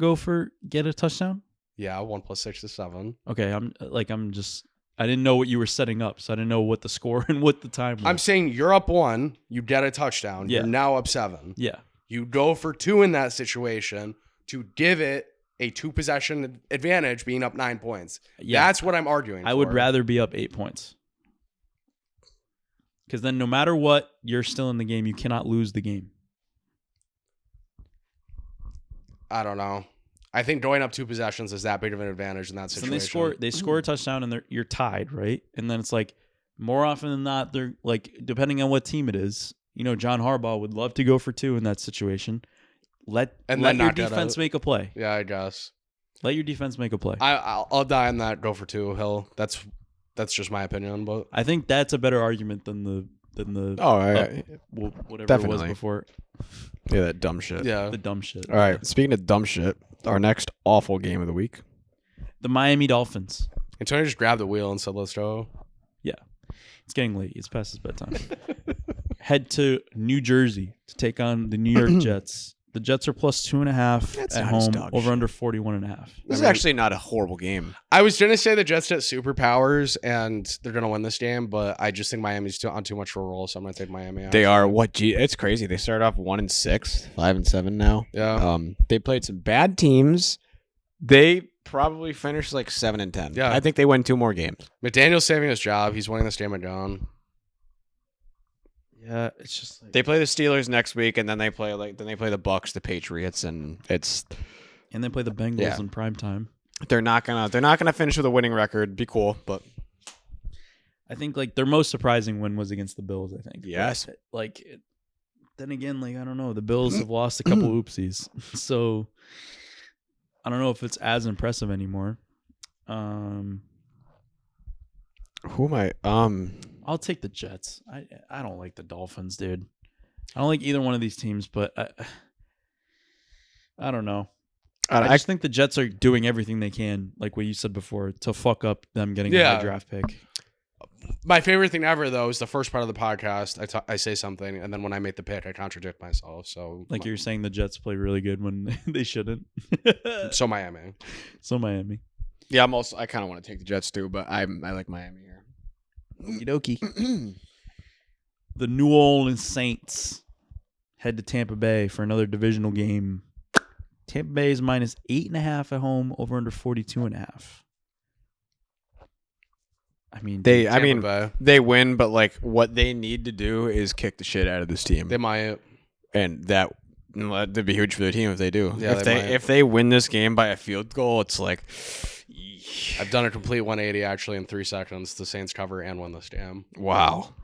get a touchdown. Yeah, 1 + 6 is 7. Okay, I didn't know what you were setting up, so I didn't know what the score and what the time was. I'm saying you're up 1, you get a touchdown. Yeah. You're now up 7. Yeah. You go for 2 in that situation to give it a 2-possession advantage, being up 9 points. Yeah. That's what I'm arguing I for. would rather be up 8 points. Because then no matter what, you're still in the game. You cannot lose the game. I don't know. I think going up 2 possessions is that big of an advantage in that situation. So they score a touchdown and you're tied, right? And then it's like more often than not, they're like, depending on what team it is, you know, John Harbaugh would love to go for 2 in that situation. Let your defense make a play. Yeah, I guess. Let your defense make a play. I'll die on that. Go for 2 Hill. That's just my opinion, but I think that's a better argument than the whatever Definitely. it was before. Yeah, that dumb shit. yeah. The dumb shit. All right. Speaking of dumb shit, our next awful game of the week. The Miami Dolphins. Antonio just grabbed the wheel and said, "Let's go." Yeah. It's getting late. It's past his bedtime. Head to New Jersey to take on the New York Jets. The Jets are plus 2.5 That's at not his home, dog over shit. under 41.5. This is actually not a horrible game. I was gonna say the Jets get superpowers and they're gonna win this game, but I just think Miami's on too much for a roll, so I'm gonna take Miami out. They are it's crazy. They started off 1-6, 5-7 now. Yeah. They played some bad teams. They probably finished like 7-10. Yeah. I think they win 2 more games. McDaniel's saving his job. He's winning this game again. Yeah, it's just like, They play the Steelers next week, and then they play the Bucks, the Patriots, and they play the Bengals in prime time. they're not gonna finish with a winning record. Be cool, but I think like their most surprising win was against the Bills. I think. Yes. But, then again, I don't know. The Bills have lost a couple oopsies, so I don't know if it's as impressive anymore. who am I? I'll take the Jets. I don't like the Dolphins, dude. I don't like either one of these teams, but I don't know. I just think the Jets are doing everything they can, like what you said before, to fuck up them getting a high draft pick. My favorite thing ever, though, is the first part of the podcast. I say something, and then when I make the pick, I contradict myself. So, Like you're saying, the Jets play really good when they shouldn't. so Miami. So Miami. Yeah, I kind of want to take the Jets too, but I like Miami here. Okie dokie. The New Orleans Saints head to Tampa Bay for another divisional game. Tampa Bay is minus 8.5 at home, over under 42.5. I mean, they win, but like what they need to do is kick the shit out of this team. They might. And that That'd be huge for the team if they do. Yeah, if they win this game by a field goal, it's like I've done a complete 180 actually in 3 seconds. The Saints cover and win this game. wow.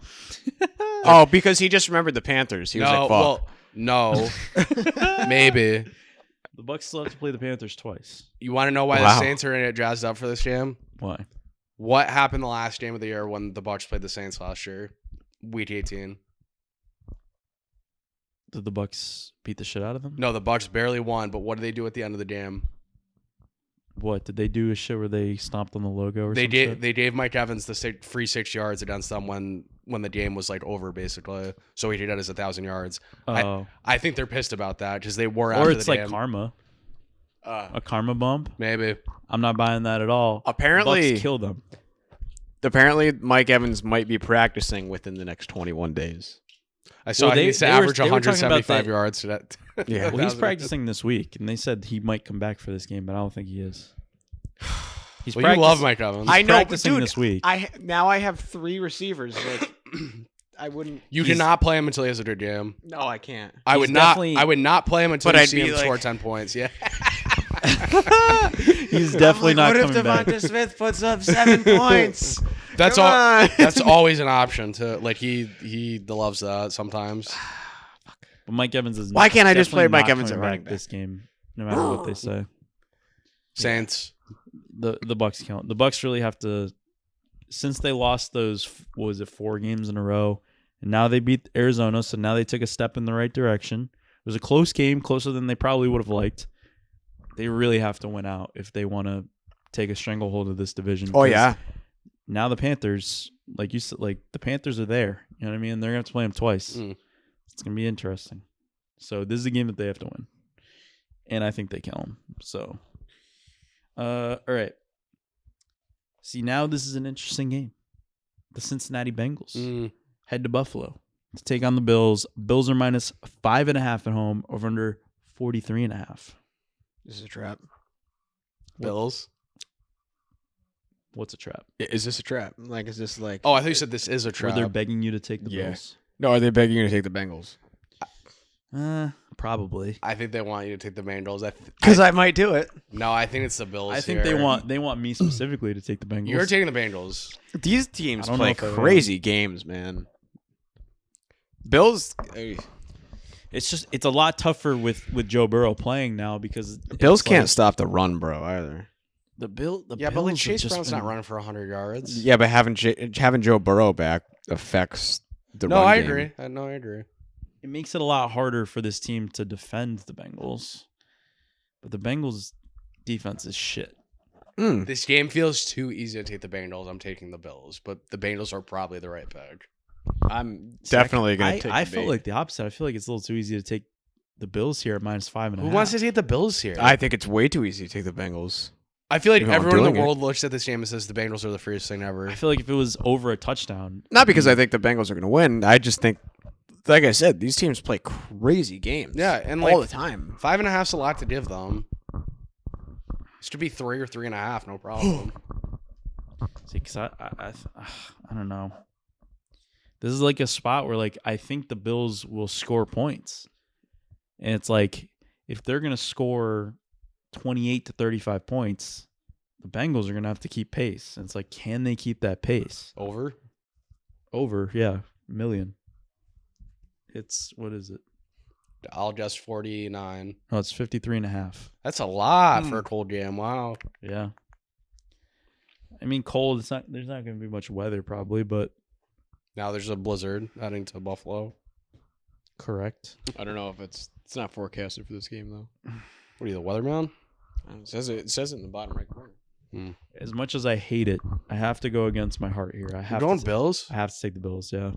Oh, because he just remembered the Panthers. He was like, "Fuck." Well, no, maybe. The Bucs still have to play the Panthers twice. You want to know why the Saints are going to get jazzed up for this game? Why? What happened the last game of the year when the Bucs played the Saints last year? Week 18. Did the Bucs beat the shit out of them? No, the Bucs barely won, but what did they do at the end of the game? What did they do? A shit where they stomped on the logo or They something? did. They gave Mike Evans the free 6 yards against them when the game was like over basically. So he did that as 1,000 yards. Oh, I think they're pissed about that because they were. or after it's the like game. karma, a karma bump. Maybe. I'm not buying that at all. Apparently, Bucs kill them. apparently, Mike Evans might be practicing within the next 21 days. I saw Well, he needs to they were average talking about 175 that- yards to that. Yeah. Well, he's practicing this week, and they said he might come back for this game, but I don't think he is. He's Well, you love Mike Evans. I know, but practicing dude, this week. now I have 3 receivers. Like, I wouldn't. You cannot play him until he has a good game. No, I can't. I He's would not. definitely- I would not play him until But you I'd see be him like- score 10 points. Yeah. He's definitely not What coming if back. Devonta Smith puts up 7 points? That's Come all. on. That's always an option to like. He loves that sometimes. But Mike Evans is. Why can't I just play definitely Mike not Evans at coming running back back? this game? No matter what they say, Saints. the Bucs count. The Bucs really have to, since they lost those. What was it, 4 games in a row, and now they beat Arizona, so now they took a step in the right direction. It was a close game, closer than they probably would have liked. They really have to win out if they want to take a stranglehold of this division. Oh, 'cause yeah. Now the Panthers, like you said, like the Panthers are there. You know what I mean? They're gonna have to play them twice. Mm. It's gonna be interesting. So this is a game that they have to win, and I think they kill them. So, all right. See, now this is an interesting game. The Cincinnati Bengals head to Buffalo to take on the Bills. Bills are minus 5.5 at home, over under 43.5. This is a trap. Bills. What's a trap? Is this a trap? Like, is this like? Oh, I thought you said this is a Where trap. they're begging you to take the Yeah. Bills? No, are they begging you to take the Bengals? Probably. I think they want you to take the Bengals. Because I might do it. No, I think it's the Bills. I think here. they want me specifically to take the Bengals. You're taking the Bengals. These teams I don't know play if I will. crazy games, man. Bills. It's a lot tougher with Joe Burrow playing now because Bills it's can't like stop the run, bro. Either. the Bills But like have Chase just Brown's been- not running for 100 yards. Yeah, but having Joe Burrow back affects the No, run I game. agree. No, I agree. It makes it a lot harder for this team to defend the Bengals, but the Bengals defense is shit. This game feels too easy to take the Bengals. I'm taking the Bills, but the Bengals are probably the right pick. I'm definitely gonna take. I the felt bait. like the opposite. I feel like it's a little too easy to take the Bills here at minus 5.5. Who wants to take the Bills here? I think it's way too easy to take the Bengals. I feel like You know, I'm everyone in the doing it. world looks at this game and says the Bengals are the freest thing ever. I feel like if it was over a touchdown, Not because I think the Bengals are going to win. I just think, like I said, these teams play crazy games. Yeah, and all like the time. 5.5's a lot to give them. This could be 3 or 3.5, no problem. see, because I don't know. This is like a spot where like I think the Bills will score points, and it's like if they're gonna score 28 to 35 points, the Bengals are gonna have to keep pace. And it's like, can they keep that pace? Over? Over, yeah, million. It's what is it? I'll just 49. No, it's 53.5. That's a lot for a cold game. Wow. Yeah. I mean, cold. It's not. There's not gonna be much weather probably, but Now there's a blizzard heading to Buffalo. correct. I don't know if it's not forecasted for this game though. What are you, the weatherman? It says it in the bottom right corner. As much as I hate it, I have to go against my heart here. I You're have going to. Bills? I have to take the Bills. Yeah.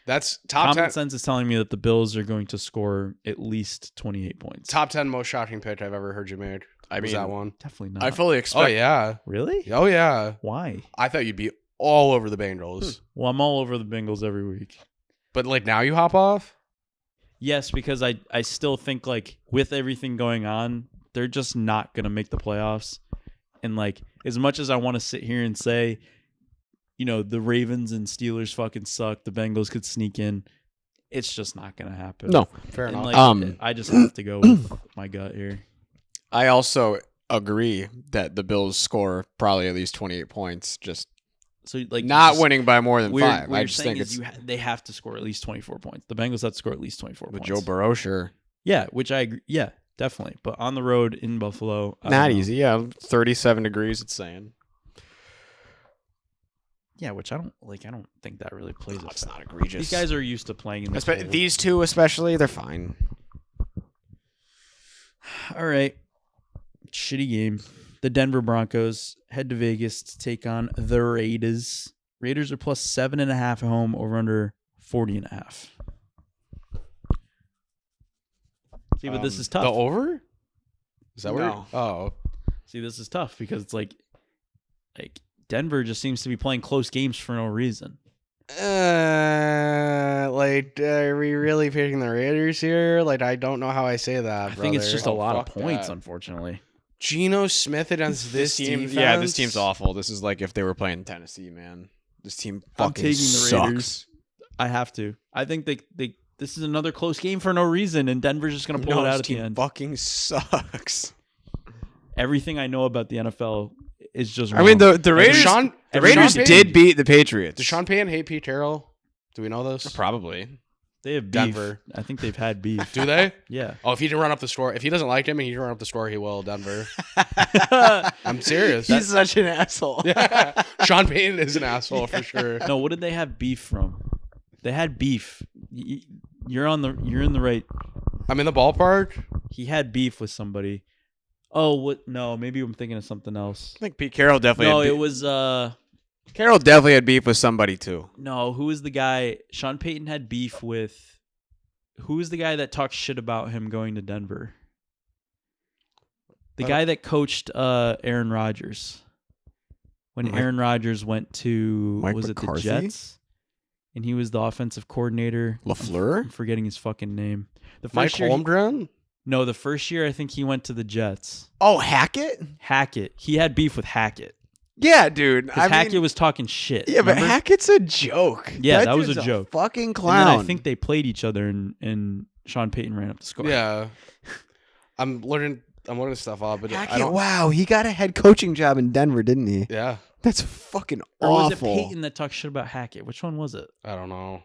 That's top Common 10. sense is telling me that the Bills are going to score at least 28 points. Top 10 most shocking pick I've ever heard you make. I Was mean, that one? Definitely not. I fully expect. Oh, yeah. Really? Oh, yeah. Why? I thought you'd be all over the Bengals. Well, I'm all over the Bengals every week. But, like, now you hop off? Yes, because I still think like with everything going on, they're just not going to make the playoffs. And like as much as I want to sit here and say, you know, the Ravens and Steelers fucking suck, the Bengals could sneak in. It's just not going to happen. No, Fair enough. Like, I just have to go with my gut here. I also agree that the Bills score probably at least 28 points. Just so like not winning by more than 5. What I you're just saying think is they have to score at least 24 points. The Bengals have to score at least 24 with points. Joe Burrow, sure. Yeah, which I agree. Yeah, definitely. But on the road in Buffalo, Not easy. Yeah, 37 degrees. It's saying. Yeah, which I don't think that really plays. It's not egregious. These guys are used to playing in the cold. These two especially, they're fine. All right. Shitty game. The Denver Broncos head to Vegas to take on the Raiders. Raiders are plus 7.5 at home, over under 40.5. See, but this is tough. The over? Is that where? No. Oh. See, this is tough because it's like Denver just seems to be playing close games for no reason. Are we really picking the Raiders here? Like, I don't know how I say that. I think it's just a lot of fuck points, that. unfortunately. Geno Smith against this team. Yeah, this team's awful. This is like if they were playing Tennessee, man. This team fucking I'm taking the sucks. Raiders. I have to. I think this is another close game for no reason, and Denver's just going to pull it out at the end. Fucking sucks. Everything I know about the NFL is just wrong. I mean, the Raiders. The Raiders Payton- did beat the Patriots. Does Sean Payton hate Pete Carroll? Do we know this? Probably. They have beef. Denver. I think they've had beef. Do they? Yeah. Oh, if he didn't run up the score, if he doesn't like him and he didn't run up the score, he will. Denver. I'm serious. He's such an asshole. Yeah. Sean Payton is an asshole for sure. No, what did they have beef from? They had beef. You're in the right. I'm in the ballpark. He had beef with somebody. Oh, what? No, maybe I'm thinking of something else. I think Pete Carroll definitely. No, had it was Carroll definitely had beef with somebody too. No, who was the guy? Sean Payton had beef with. Who was the guy that talked shit about him going to Denver? The guy that coached Aaron Rodgers. When Aaron Rodgers went to Mike was McCarthy? it the Jets? And he was the offensive coordinator. LaFleur? I'm forgetting his fucking name. The Mike first year Holmgren? No, the first year I think he went to the Jets. Oh, Hackett? Hackett. He had beef with Hackett. Yeah, dude. Because Hackett was talking shit. Yeah, remember? but Hackett's a joke. Yeah, that was dude's a joke. Fucking And clown. then I think they played each other and Sean Payton ran up the score. Yeah. I'm learning stuff off, but I Hackett, don't. wow, he got a head coaching job in Denver, didn't he? Yeah. That's fucking Or awful. was it Peyton that talked shit about Hackett? Which one was it? I don't know.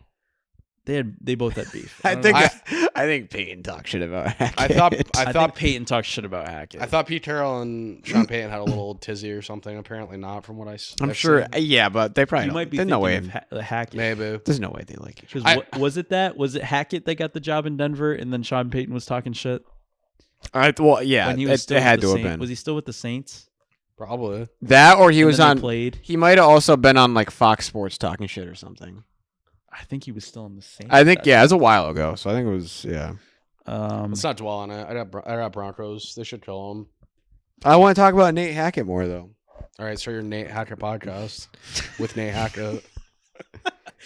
They both had beef. I don't think know. I think Peyton talked shit about Hackett. I I think Peyton talked shit about Hackett. I thought Pete Carroll and Sean Payton had a little tizzy or something. Apparently not, from what I'm I've sure. seen. Yeah, but they probably you don't. might be There's thinking no way. of Hackett. Maybe. There's no way they like each other. Because was it that? Was it Hackett that got the job in Denver and then Sean Payton was talking shit? Well, yeah, When he was still it had with to the have Saints? been Was he still with the Saints? Probably. that, or he And was then they on. played. He might have also been on like Fox Sports talking shit or something. I think he was still in the Saints. I think it was a while ago, so I think it was Let's not dwell on it. I got Broncos. They should kill them. I want to talk about Nate Hackett more though. All right, so your Nate Hackett podcast with Nate Hackett.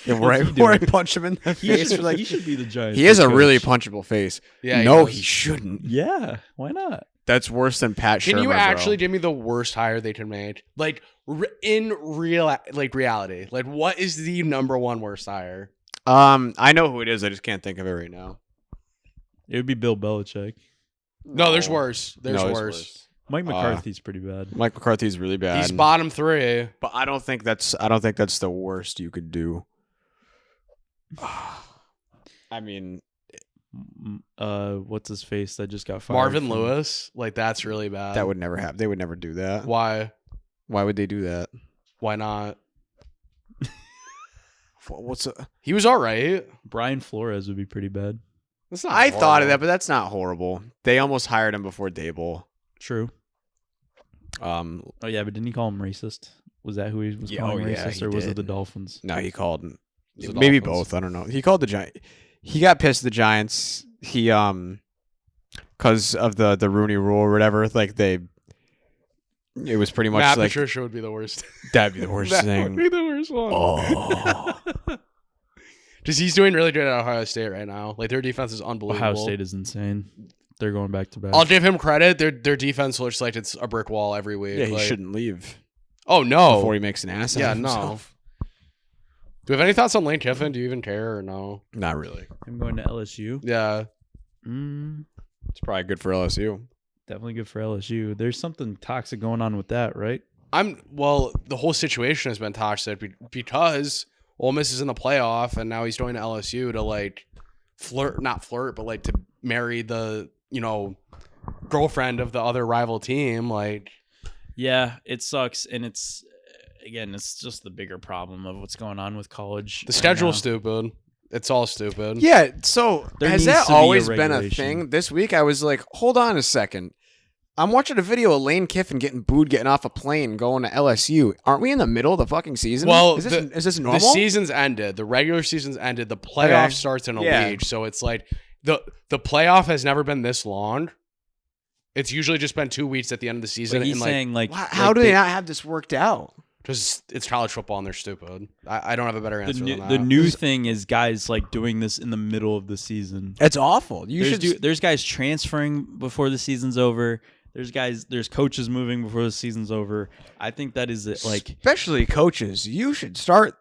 Yeah, What's he where I doing? punch him in the He face. should, For like, he should be the Giants. he has a head really coach. punchable face. Yeah. No, does. he shouldn't. Yeah, why not? That's worse than Pat Shurmur. Can you bro. actually give me the worst hire they could make? Like in real, like reality. Like what is the number one worst hire? I know who it is. I just can't think of it right now. It would be Bill Belichick. No, there's worse. There's No, worse. Mike McCarthy's pretty bad. Mike McCarthy's really bad. He's bottom 3. but I don't think that's the worst you could do. I mean, What's his face that just got fired? Marvin from- Lewis. Like that's really bad. that would never happen. They would never do that. Why? Why would they do that? Why not? What's a, He was all right. Brian Flores would be pretty bad. That's not I thought of horrible. that, but that's not horrible. They almost hired him before Dable. True. Oh yeah, but didn't he call him racist? Was that who he was calling racist, he or was it did. the Dolphins? No, he called It was the maybe Dolphins. both. I don't know. He called the Giants. He got pissed at the Giants. He because of the Rooney Rule or whatever. Like it was pretty much Matt like Patricia would be the worst. that'd be the worst That thing. would be the worst one. Oh, Just he's doing really good at Ohio State right now. Like their defense is unbelievable. Ohio State is insane. They're going back to back. I'll give him credit. Their defense looks like it's a brick wall every week. yeah, he Like- shouldn't leave Oh no. before he makes an ass. Yeah, out of no. himself. Do we have any thoughts on Lane Kiffin? Do you even care or no? Not really. I'm going to LSU. Yeah. It's probably good for LSU. Definitely good for LSU. There's something toxic going on with that, right? The whole situation has been toxic because Ole Miss is in the playoff and now he's joining LSU to like not flirt, but like to marry the, girlfriend of the other rival team. Like, yeah, it sucks. And it's just the bigger problem of what's going on with college. The schedule's stupid. It's all stupid. Yeah. So has that always been a regulation. thing? This week I was like, hold on a second. I'm watching a video of Lane Kiffin getting booed, getting off a plane, going to LSU. Aren't we in the middle of the fucking season? Well, is this normal? The season's ended. The regular season's ended. The playoff starts in a week. So it's like the playoff has never been this long. It's usually just been 2 weeks at the end of the season. But he's saying how do they not have this worked out? Because it's college football and they're stupid. I don't have a better answer than that. The new thing is guys like doing this in the middle of the season. It's awful. There's guys transferring before the season's over. There's coaches moving before the season's over. I think that is especially coaches. You should start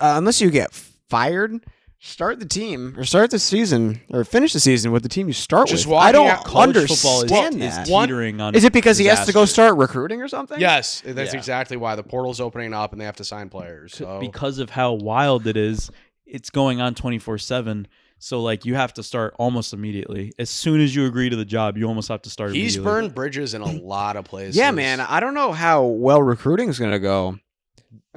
unless you get fired. Start the team or start the season or finish the season with the team you start with. I don't understand that. Teetering on is it because disaster. he has to go start recruiting or something? Yes, that's exactly why the portal's opening up and they have to sign players. So. Because of how wild it is, it's going on 24/7. So like you have to start almost immediately. As soon as you agree to the job, you almost have to start. He's burned bridges in a lot of places. Yeah, man. I don't know how well recruiting is going to go.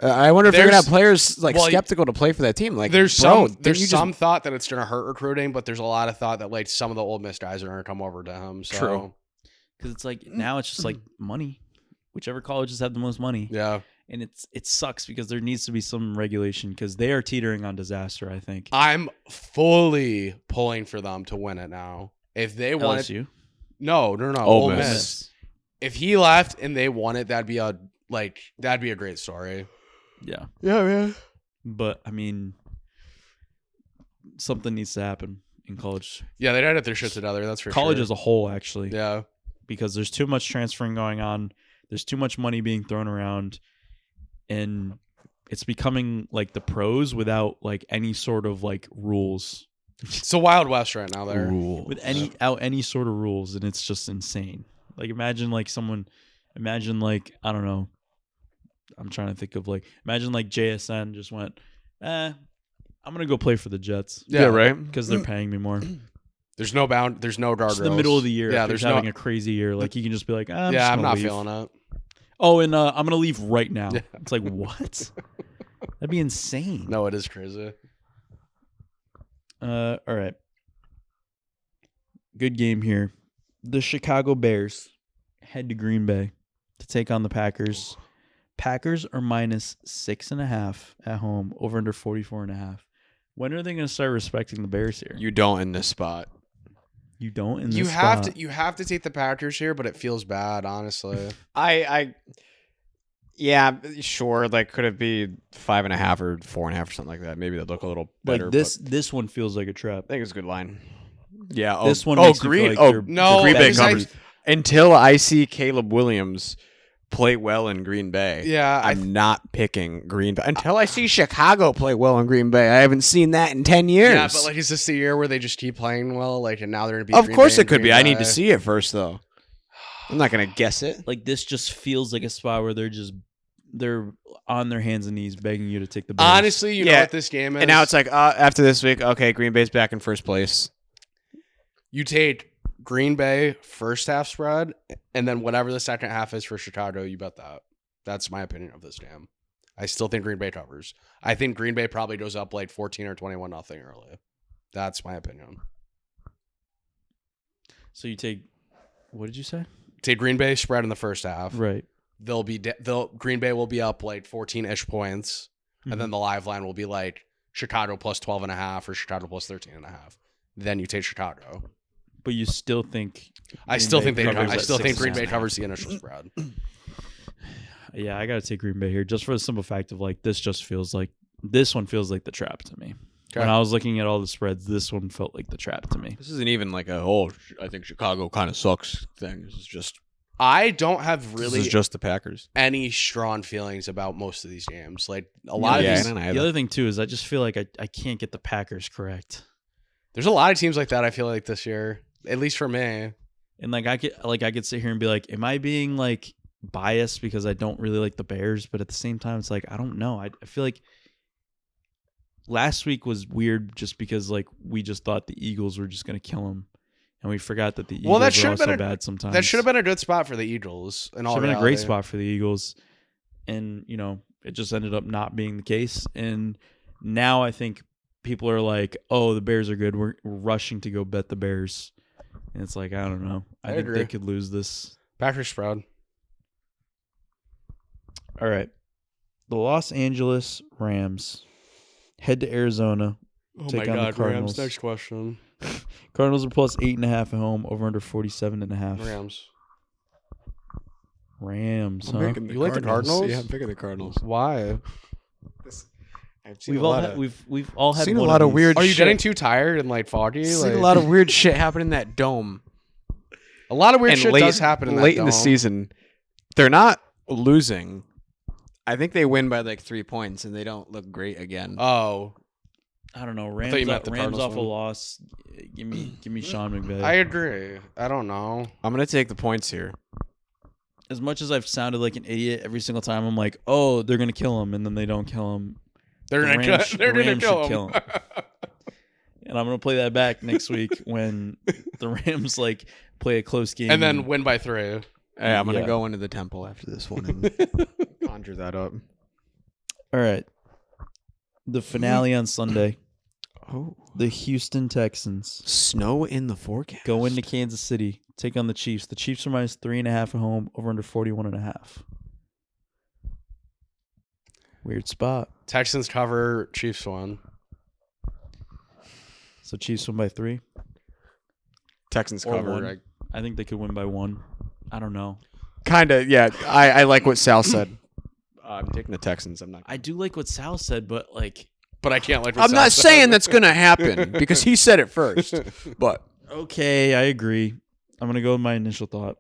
I wonder if they're gonna have players skeptical to play for that team. Like, there's some thought that it's gonna hurt recruiting, but there's a lot of thought that like some of the Ole Miss guys are gonna come over to him. So. True, because it's like now it's just like money, whichever colleges have the most money. Yeah, and it sucks because there needs to be some regulation because they are teetering on disaster. I think I'm fully pulling for them to win it now. If they won LSU? No, Ole Miss. If he left and they won it, that'd be a great story. Yeah. Yeah, man. But I mean, something needs to happen in college. Yeah, they gotta get their shit together. That's for college sure. as a whole, actually. Yeah. Because there's too much transferring going on. There's too much money being thrown around, and it's becoming like the pros without like any sort of like rules. It's a Wild West right now. There with any sort of rules, and it's just insane. Like imagine like I don't know. I'm trying to think of imagine JSN just went, I'm gonna go play for the Jets. Yeah, right. Because they're paying me more. There's no guardrails. It's the middle of the year. Yeah, there's having a crazy year. Like you can just be like, I'm not leave. feeling it. Oh, and I'm gonna leave right now. Yeah. It's like what? That'd be insane. No, it is crazy. All right. Good game here. The Chicago Bears head to Green Bay to take on the Packers. Packers are minus 6.5 at home, over under 44.5. When are they going to start respecting the Bears here? You don't in this spot. You don't in this spot. You have to take the Packers here, but it feels bad, honestly. Yeah, sure. Could it be 5.5 or 4.5 or something like that? Maybe they'd look a little better. This one feels like a trap. I think it's a good line. Yeah. This one makes Green. Me feel like Green Bay covers. Until I see Caleb Williams play well in Green Bay. Yeah, I'm not picking Green Bay until I see Chicago play well in Green Bay. I haven't seen that in 10 years. Yeah, but is this the year where they just keep playing well? And now they're gonna be. Of course, it could be. I need to see it first, though. I'm not gonna guess it. This just feels like a spot where they're on their hands and knees begging you to take the Bears. Honestly, you know what this game is, and now it's after this week, okay, Green Bay's back in first place. You take Green Bay first half spread, and then whatever the second half is for Chicago, you bet that. That's my opinion of this game. I still think Green Bay covers. I think Green Bay probably goes up 14 or 21-0 early. That's my opinion. So you take, what did you say? Take Green Bay spread in the first half. Right. Green Bay will be up 14-ish points, and then the live line will be Chicago plus 12.5 or Chicago plus 13.5. Then you take Chicago. But you still think? I still think Green Bay covers the initial spread. Yeah, I got to take Green Bay here just for the simple fact of this just feels like this one feels like the trap to me. Okay. When I was looking at all the spreads, this one felt like the trap to me. This isn't even I think Chicago kind of sucks thing. This is just I don't have This really is just the Packers. any strong feelings about most of these games. Like a lot of Yeah, these. I don't The either. other thing too is I just feel like I can't get the Packers correct. There's a lot of teams like that. I feel like this year, at least for me. And like I could sit here and be like, am I being like biased because I don't really like the Bears? But at the same time, it's like I don't know. I feel like last week was weird just because like we just thought the Eagles were just gonna kill them, and we forgot that the Eagles That are should have also been bad sometimes. That should have been a good spot for the Eagles. In all should have been a great reality. spot for the Eagles, and it just ended up not being the case. And now I think people are like, "Oh, the Bears are good. We're rushing to go bet the Bears." And it's like, I don't know. I think agree. they could lose this. Packers spread. All right. The Los Angeles Rams head to Arizona. Oh Take my on the God, Cardinals. Rams. Next question. Cardinals are plus 8.5 at home, over under 47.5. Rams, huh? You like the Cardinals? Yeah, I'm picking the Cardinals. Why? I've seen We've all had seen a one lot of these. weird Are you shit. getting too tired and like foggy? Seen a lot of weird shit happen in that dome. A lot of weird And shit does happen in that late in the dome. season. They're not losing. I think they win by like 3 points, and they don't look great again. Oh, I don't know. thought you Rams, meant the Rams Cardinals off a one. loss. Give me Sean McVay. I agree. I don't know. I'm gonna take the points here. As much as I've sounded like an idiot every single time, I'm like, oh, they're gonna kill him, and then they don't kill him. They're The gonna Rams- kill. They're the gonna Rams kill should him. kill And I'm gonna play that back next week when the Rams like play a close game And then win by 3. Hey, I'm gonna Yeah. go into the temple after this one and conjure that up. All right. The finale on Sunday. Oh, The Houston Texans snow in the forecast. go into Kansas City, take on the Chiefs. The Chiefs are minus 3.5 at home, over under 41.5. Weird spot. Texans cover. Chiefs won. So Chiefs win by 3. Texans Or cover. one. I think they could win by 1. I don't know. Kind of, yeah. I like what Sal said. I'm taking the Texans. I'm not. I do like what Sal said, but like, But I can't like. I'm not saying that's gonna happen because he said it first. But okay, I agree. I'm gonna go with my initial thought.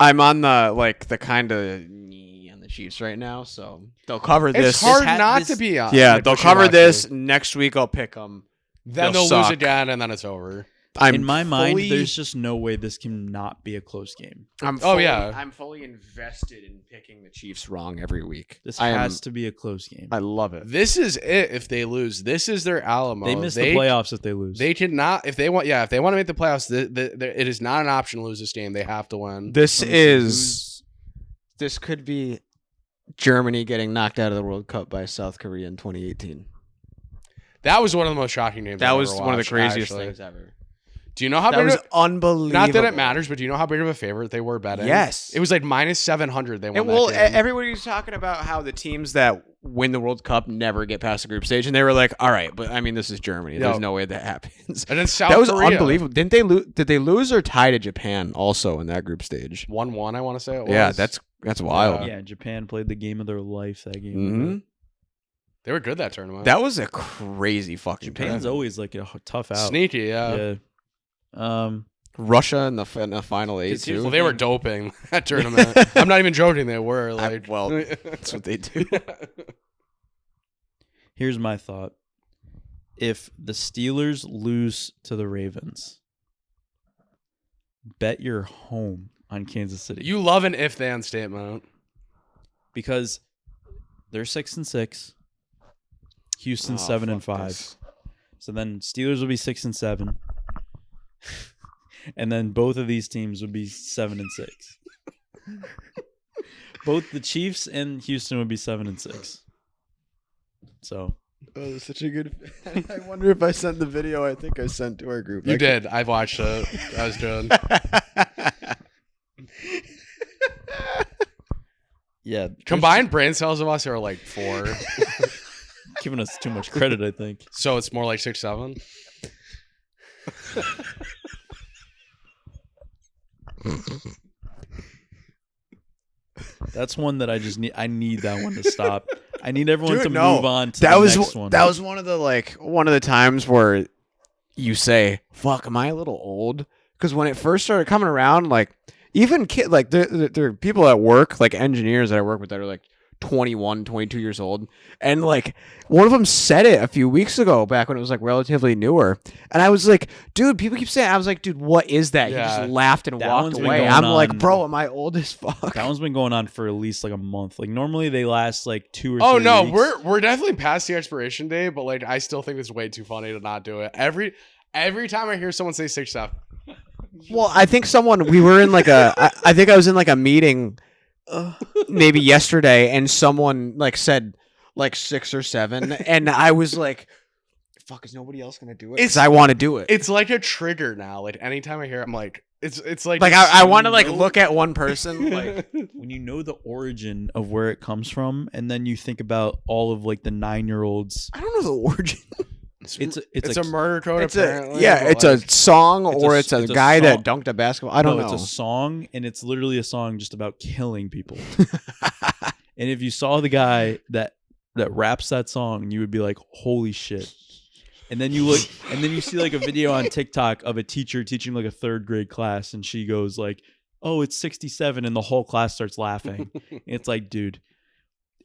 I'm on the kind of on the Chiefs right now, so they'll cover this. It's hard This not this- to be on. Yeah, like, they'll for sure cover last this week. next week. I'll pick them. Then they'll they'll lose suck. again, and then it's over. In my mind, there's just no way this can not be a close game. I'm fully invested in picking the Chiefs wrong every week. This I has to be a close game. I love it. This is it. If they lose, this is their Alamo. They miss the playoffs if they lose. They cannot. If they want to make the playoffs, it is not an option to lose this game. They have to win. This could be Germany getting knocked out of the World Cup by South Korea in 2018. That was one of the most shocking games. That I've was ever one of the watched, craziest actually. things ever. Do you know how That big? was unbelievable. Not that it matters, but do you know how big of a favorite they were betting? Yes. It was like minus 700. They won And well, that game. everybody's talking about how the teams that win the World Cup never get past the group stage, and they were like, "All right, but I mean, this is Germany. There's no way that happens." And then South that was Korea. unbelievable. Didn't they lose? Did they lose or tie to Japan also in that group stage? 1-1, I want to say it was. Yeah, that's wild. yeah, Japan played the game of their life that game. Mhm. They were good that tournament. That was a crazy fucking. Japan's tournament. always like a tough out. Sneaky, yeah. Yeah. Russia in the final 8 Here's too. Well, they were doping that tournament. I'm not even joking. They were like, well, that's what they do. Here's my thought. If the Steelers lose to the Ravens, bet your home on Kansas City. You love an if-then statement. Because they're 6-6. Houston's 7-5. So then Steelers will be 6-7. And then both of these teams would be 7-6. Both the Chiefs and Houston would be 7-6. So Oh, that's such a good. I wonder if I sent the video. I think I sent to our group. You did. I've watched it. I was doing. yeah, Combined brain cells of us are like 4. giving us too much credit, I think. So it's more like 6, 7. That's one that I just need. I need that one to stop. I need everyone Dude, to no. move on to that the was next one. that was one of the times where you say, "Fuck, am I a little old?" Because when it first started coming around, like even like there are people at work, like engineers that I work with that are like 21, 22 years old. And like one of them said it a few weeks ago back when it was like relatively newer. And I was like, dude, people keep saying, I was like, dude, what is that? Yeah. He just laughed and That walked one's been away. going I'm on- like, bro, am I old as fuck? That one's been going on for at least like a month. Like normally they last like 2 or 3 Oh no, weeks. we're definitely past the expiration date, but like I still think it's way too funny to not do it. Every time I hear someone say 6 Well, I think we were in like I think I was in like a meeting maybe yesterday, and someone like said like 6 or 7, and I was like, fuck, is nobody else gonna do it? Because I want to do it. it's like a trigger now. Like anytime I hear it, I'm like, it's like I want to like look at one person like when you know the origin of where it comes from, and then you think about all of like the 9-year-olds. I don't know the origin. It's a murder code. It's apparently, it's but, like, a song, It's or a- it's a it's a guy that song. dunked a basketball. I don't know. It's a song, and it's literally a song just about killing people. And if you saw the guy that raps that song, you would be like, holy shit. And then you look, and then you see like a video on TikTok of a teacher teaching like a 3rd grade class, and she goes like, oh, it's 67, and the whole class starts laughing. And it's like, dude,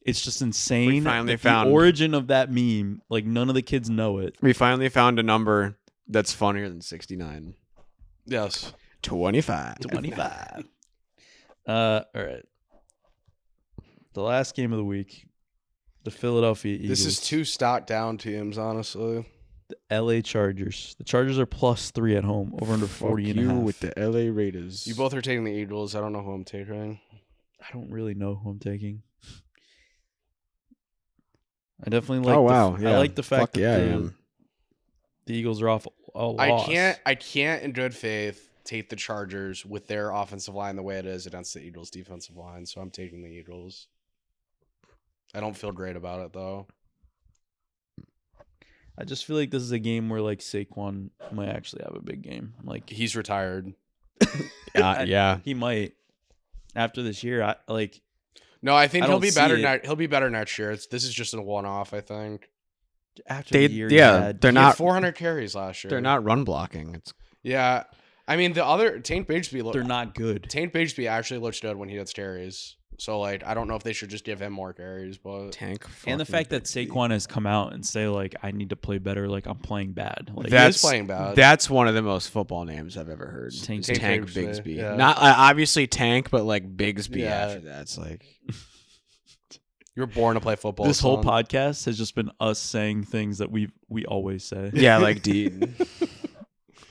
it's just insane. We finally that found- the origin of that meme. Like none of the kids know it. We finally found a number that's funnier than 69. yes. 25. 25. All right. The last game of the week, the Philadelphia Eagles. This is 2 stock down teams, honestly. the LA Chargers. The Chargers are +3 at home, over under 40 and a half. with the LA Raiders. You both are taking the Eagles. I don't know who I'm taking. I don't really know who I'm taking. I definitely like. Oh wow! I like the fact that I the am. Eagles are off a loss. I can't in good faith take the Chargers with their offensive line the way it is against the Eagles defensive line, so I'm taking the Eagles. I don't feel great about it though. I just feel like this is a game where like Saquon might actually have a big game. Like He's retired. Yeah. he might after this year. No, I think I he'll don't be see better. it. He'll be better next year. This is just a one-off, I think. After They- the year, yeah, he had, they're He had not. 400 carries last year. They're not run blocking. It's Yeah, I mean the other Tank Bigsby. they're not good. Tank Bigsby actually looks good when he gets carries. So like, I don't know if they should just give him more carries, but tank. And the fucking fact that Bigsby. Saquon has come out and say like I need to play better, like I'm playing bad. Like he is playing bad. That's one of the most football names I've ever heard. Tank Tank Bigsby, Bigsby. yeah. Not obviously Tank, but like Bigsby Yeah. after that. It's like you were born to play football. this whole son. podcast has just been us saying things that we always say. yeah, like Dean.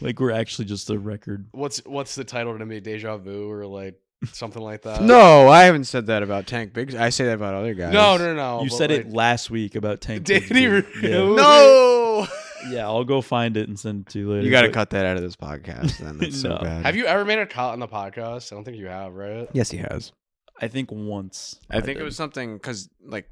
Like we're actually just a record. What's the title to me? Deja vu or like something like that? No, I haven't said that about Tank Bigsby. I say that about other guys. No. You but, said like, it last week about Tank. Did Bigsby. he Yeah. really? No. Yeah, I'll go find it and send it to you later. You got to but- cut that out of this podcast. Then that's so No. bad. Have you ever made a cut on the podcast? I don't think you have, right? Yes, he has. I think once. I think it did. was something because like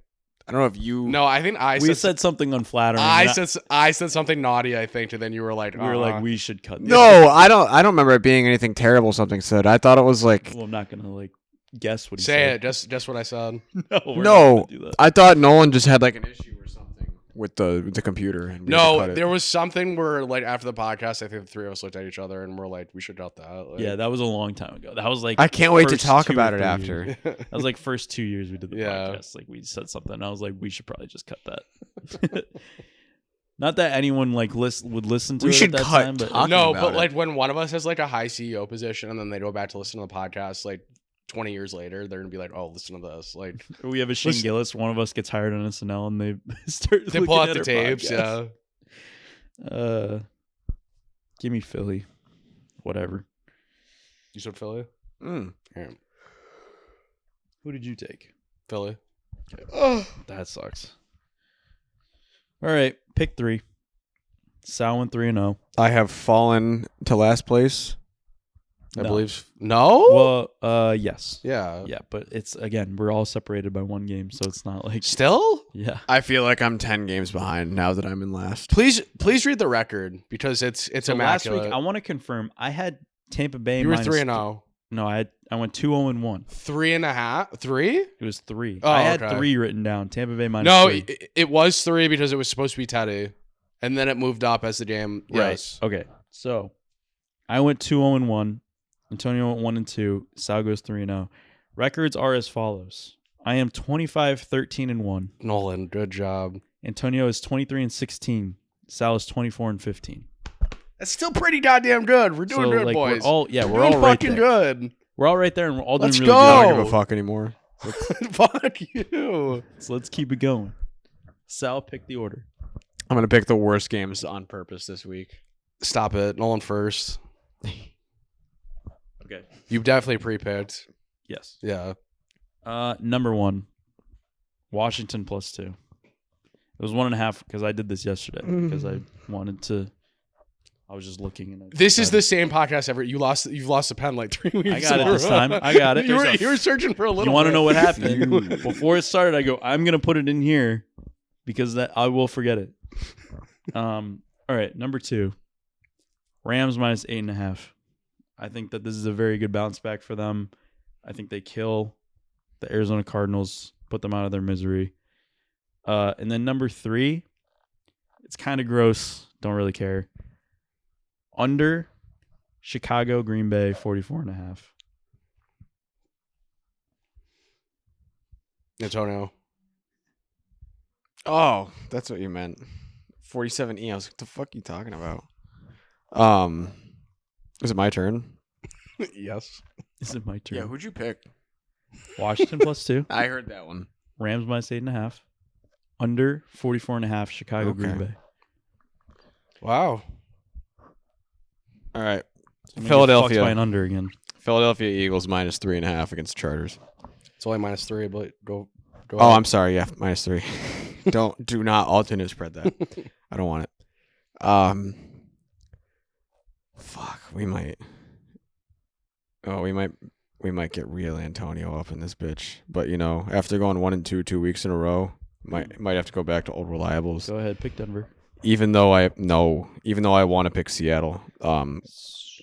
I don't know if you. No, I think We said something unflattering. I and said something naughty. I think, and then you were like, we were like, we should cut. This. No, I don't remember it being anything terrible. Something said. I thought it was like. Well, I'm not gonna like guess what he say said. it. Just what I said. No, we're not No, gonna do that. I thought Nolan just had like an issue or something with the computer. And we had to No, cut it. there was something where like after the podcast, I think the three of us looked at each other and we're like, we should cut that. Like, Yeah, that was a long time ago. That was like I can't wait to first talk 2 or about it 3 after. years. That was like first 2 years we did the Yeah. podcast. Like we said something, and I was like, we should probably just cut that. Not that anyone like would listen to We it should at that cut time, but talking no, about but it. like when one of us has like a high CEO position and then they go back to listen to the podcast, like 20 years later, they're gonna be like, oh, listen to this. Like we have a Shane Listen- Gillis. One of us gets hired on SNL, and they start they looking pull out at the our tapes. podcast. Yeah. Give me Philly. Whatever. You said Philly? Mm. Who did you take? Philly. That sucks. All right, pick 3. Sal went 3-0. I have fallen to last place. I No. believe. No? Well, yes. Yeah. Yeah, but it's again, we're all separated by 1 game, so it's not like Still? yeah. I feel like I'm 10 games behind now that I'm in last. Please read the record because it's So last immaculate. week, I want to confirm. I had Tampa Bay. you were minus 3-0. No, I went 2-0-1. 3.5? 3? It was 3. Oh, I had okay. 3 written down. Tampa Bay minus No, 3. it was 3 because it was supposed to be Teddy, and then it moved up as the game. Right. Yes. Okay. So I went 2-0-1. Antonio went 1-2. Sal goes 3-0. Records are as follows. I am 25-13-1. Nolan, good job. Antonio is 23-16. Sal is 24-15. That's still pretty goddamn good. We're doing good, boys. We're all doing right fucking there. good. We're all right there, and we're all Let's doing really go. I good. don't give a fuck anymore. Fuck you. So let's keep it going. Sal, pick the order. I'm gonna pick the worst games on purpose this week. Stop it. Nolan first. Okay. You definitely pre-picked. Yes. Yeah. Number 1, Washington +2. It was 1.5 because I did this yesterday because I wanted to. I was just looking. And This is the same podcast ever. You've lost a pen like 3 weeks. I got it this time. I got it. You were searching for a little. You want to bit. know what happened? Before it started, I go, I'm gonna put it in here because that I will forget it. All right, number 2, Rams -8.5. I think that this is a very good bounce back for them. I think they kill the Arizona Cardinals, put them out of their misery. And then number 3, it's kind of gross. Don't really care. Under Chicago, Green Bay, 44.5. Antonio. Oh, that's what you meant. 47E. I was like, what the fuck are you talking about? Is it my turn? Yes. Is it my turn? Yeah, who'd you pick? Washington +2. I heard that one. Rams -8.5. Under 44.5. Chicago, Green Okay. Bay. Wow. All right. So I'm gonna get Philadelphia. fucked by an under again. Philadelphia Eagles -3.5 against the Chargers. It's only -3, but go. Oh, ahead. I'm sorry. Yeah, -3. Do not alternate spread that. I don't want it. Fuck. We might. Oh, we might get real Antonio up in this bitch. But after going 1-2 2 weeks in a row, might have to go back to old reliables. Go ahead, pick Denver. Even though I want to pick Seattle.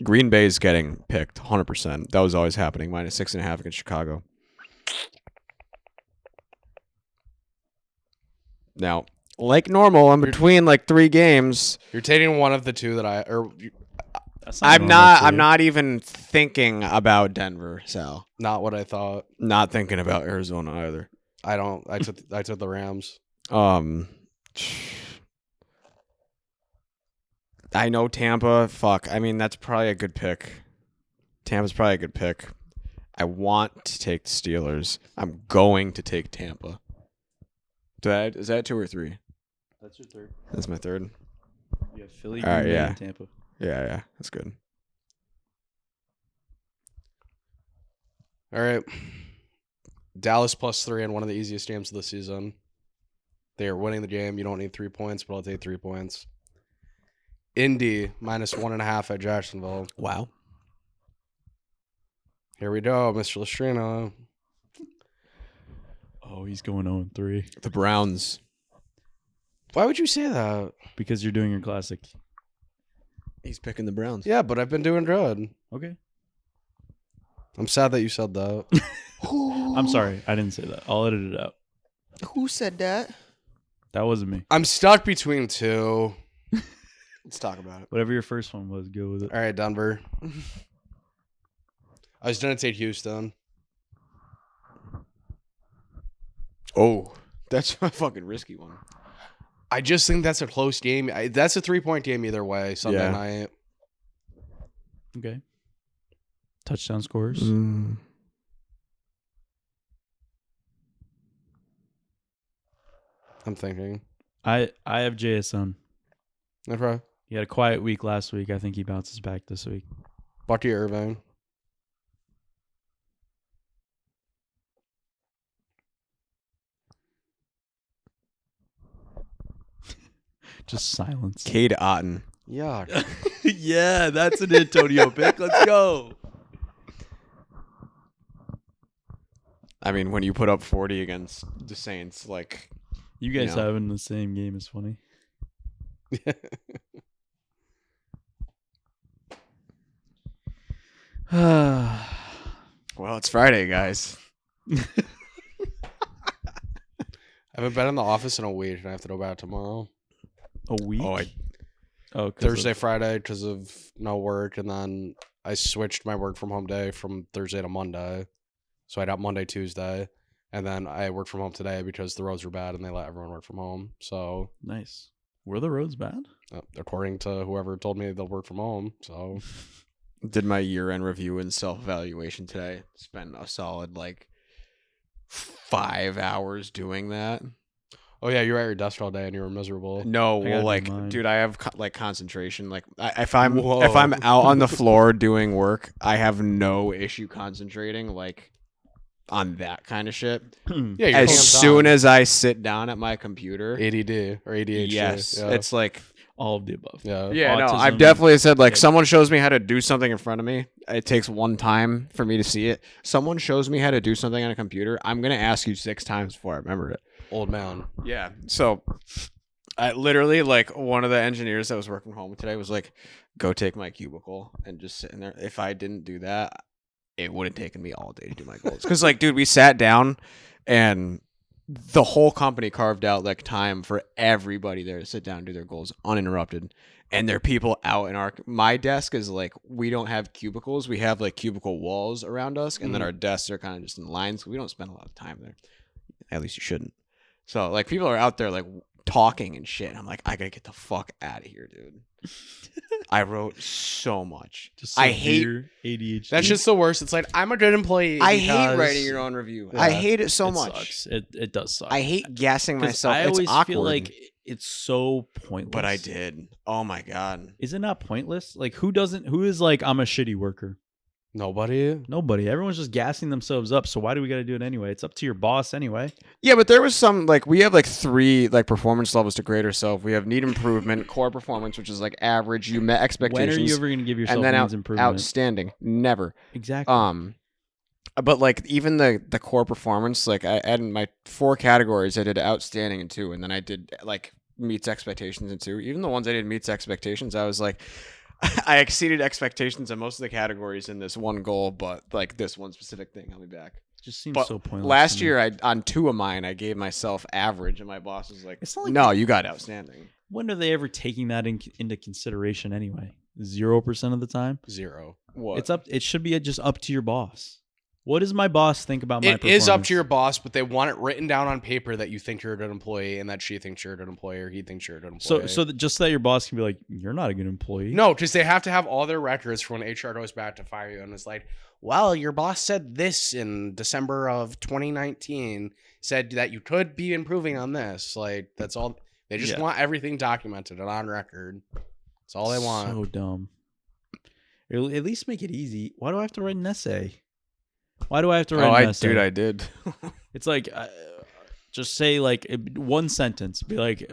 Green Bay's getting picked 100%. That was always happening. -6.5 against Chicago. Now, like normal, I'm between like 3 games. You're taking one of the two that That's I'm normal not. for I'm you. not even thinking about Denver. Sal. not what I thought. Not thinking about Arizona either. I took the Rams. I know Tampa. Fuck. I mean, that's probably a good pick. Tampa's probably a good pick. I want to take the Steelers. I'm going to take Tampa. Is that 2 or 3? That's your third. That's my third. You have Philly, All right, Green Bay, yeah. and Tampa. Yeah, that's good. All right. Dallas +3 in one of the easiest games of the season. They are winning the game. You don't need 3 points, but I'll take 3 points. Indy -1.5 at Jacksonville. Wow. Here we go, Mr. Lestrino. Oh, he's going 0-3 The Browns. Why would you say that? because you're doing your classic. He's picking the Browns. Yeah, but I've been doing good. Okay. I'm sad that you said that. I'm sorry. I didn't say that. I'll edit it out. Who said that? That wasn't me. I'm stuck between 2. Let's talk about it. Whatever your first one was, go with it. All right, Denver. I was going to take Houston. Oh, that's a fucking risky one. I just think that's a close game. That's a 3-point game either way, Sunday night. Okay. Touchdown scores. Mm. I'm thinking. I have JSN. Okay. He had a quiet week last week. I think he bounces back this week. Bucky Irving. Just silence. Cade Otton. Yeah. Yeah, that's an Antonio pick. Let's go. I mean, when you put up 40 against the Saints, like, You guys Yeah. having the same game is funny. well, it's Friday, guys. I haven't been in the office in a week, and I have to go back tomorrow. A week? Oh, Oh, 'cause Thursday, of- Friday, because of no work, and then I switched my work from home day from Thursday to Monday. So I had out Monday, Tuesday. And then I worked from home today because the roads were bad and they let everyone work from home. So nice. Were the roads bad? According to whoever told me they'll work from home. So did my year-end review and self-evaluation today. Spent a solid 5 hours doing that. Oh yeah, you were at your desk all day and you were miserable. No, well, dude, I have concentration. If I'm out on the floor doing work, I have no issue concentrating on that kind of shit. Yeah, as soon as I sit down at my computer, ADD or ADHD. Yes, yeah. It's all of the above. Yeah, Autism. no, I've definitely said someone shows me how to do something in front of me. It takes one time for me to see it. Someone shows me how to do something on a computer, I'm gonna ask you 6 times before I remember it. Old man. Yeah. So I literally one of the engineers that was working home today was like, go take my cubicle and just sit in there. If I didn't do that, it would have taken me all day to do my goals. Because dude, we sat down and the whole company carved out time for everybody there to sit down and do their goals uninterrupted. And there are people out in my desk is we don't have cubicles. We have cubicle walls around us. And then our desks are kind of just in lines. We don't spend a lot of time there. At least you shouldn't. So people are out there talking and shit. And I'm I gotta get the fuck out of here, dude. I wrote so much. I hate ADHD. That's just the worst. It's I'm a good employee. I hate writing your own review. Yeah. I hate it so much. Sucks. It does suck. I hate gassing myself. I always feel it's so pointless. But I did. Oh my god. Is it not pointless? Who is I'm a shitty worker? Nobody. Everyone's just gassing themselves up. So why do we got to do it anyway? It's up to your boss anyway. Yeah, but there was some we have 3 performance levels to grade ourselves. We have need improvement, core performance, which is average. You met expectations. When are you ever going to give yourself needs improvement? Outstanding. Never. Exactly. But even the core performance, I had in my 4 categories, I did outstanding in 2, and then I did meets expectations in 2. Even the ones I did meets expectations, I was I exceeded expectations in most of the categories in this one goal, but this one specific thing held me back. Just seems so pointless. Last year, on 2 of mine, I gave myself average, and my boss was "No, you got outstanding." When are they ever taking that into consideration anyway? 0% of the time. 0. What? It should be just up to your boss. What does my boss think about my performance? It is up to your boss, but they want it written down on paper that you think you're a good employee and that she thinks you're a good employee or he thinks you're a good employee. So just that your boss can be like, you're not a good employee. No, because they have to have all their records for when HR goes back to fire you and it's well, your boss said this in December of 2019, said that you could be improving on this. That's all. They just want everything documented and on record. That's all they want. So dumb. At least make it easy. Why do I have to write an essay? Why do I have to write an essay? Dude, I did. It's just say one sentence. Be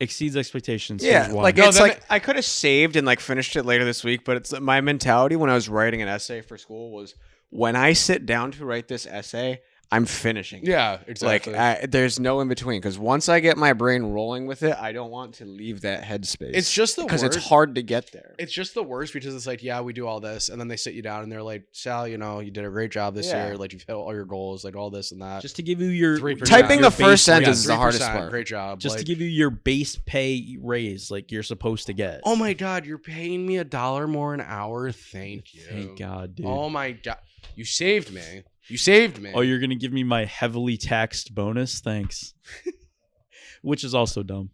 exceeds expectations. Yeah, I could have saved and finished it later this week, but it's my mentality when I was writing an essay for school was when I sit down to write this essay, I'm finishing. Yeah, exactly. There's no in between because once I get my brain rolling with it, I don't want to leave that headspace. It's just the worst. Because it's hard to get there. It's just the worst because it's yeah, we do all this, and then they sit you down and they're like, Sal, you did a great job this year. You've hit all your goals, all this and that. Just to give you your 3%. Typing the first sentence is the hardest part. Great job. Just to give you your base pay raise, you're supposed to get. Oh my God, you're paying me $1 more an hour. Thank you. Thank God, dude. Oh my God, you saved me. You saved me. Oh, you're going to give me my heavily taxed bonus? Thanks. Which is also dumb.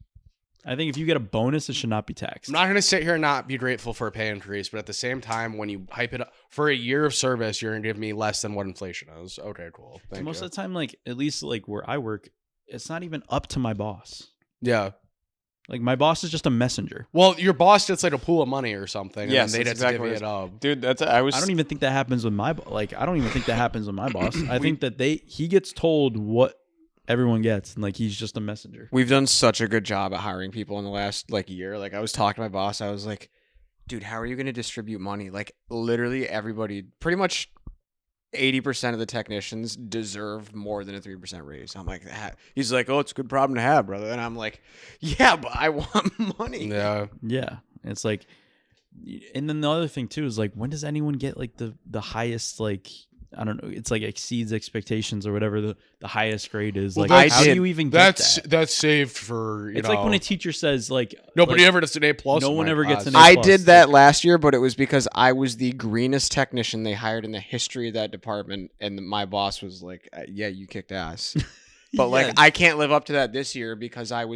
I think if you get a bonus, it should not be taxed. I'm not going to sit here and not be grateful for a pay increase, but at the same time, when you hype it up for a year of service, you're going to give me less than what inflation is. Okay, cool. Thank you. Most of the time, at least where I work, it's not even up to my boss. Yeah. My boss is just a messenger. Well, your boss gets a pool of money or something. Yes, and that's they exactly divvy it up. Dude, I don't even think that happens with my I don't even think that happens with my boss. I think that he gets told what everyone gets, and he's just a messenger. We've done such a good job at hiring people in the last year. I was talking to my boss. I was like, dude, how are you going to distribute money? Literally everybody, pretty much 80% of the technicians deserve more than a 3% raise. I'm like, he's like, oh, it's a good problem to have, brother. And I'm like, yeah, but I want money. Yeah. Yeah. It's and then the other thing too is when does anyone get the highest I don't know. It's like exceeds expectations or whatever the highest grade is. Well, Like, how do you even get that? That's saved for, It's like when a teacher says, like, nobody ever does an A+. No one ever gets an A+. I did that last year, but it was because I was the greenest technician they hired in the history of that department, and my boss was like, "Yeah, you kicked ass." But like, I can't live up to that this year because I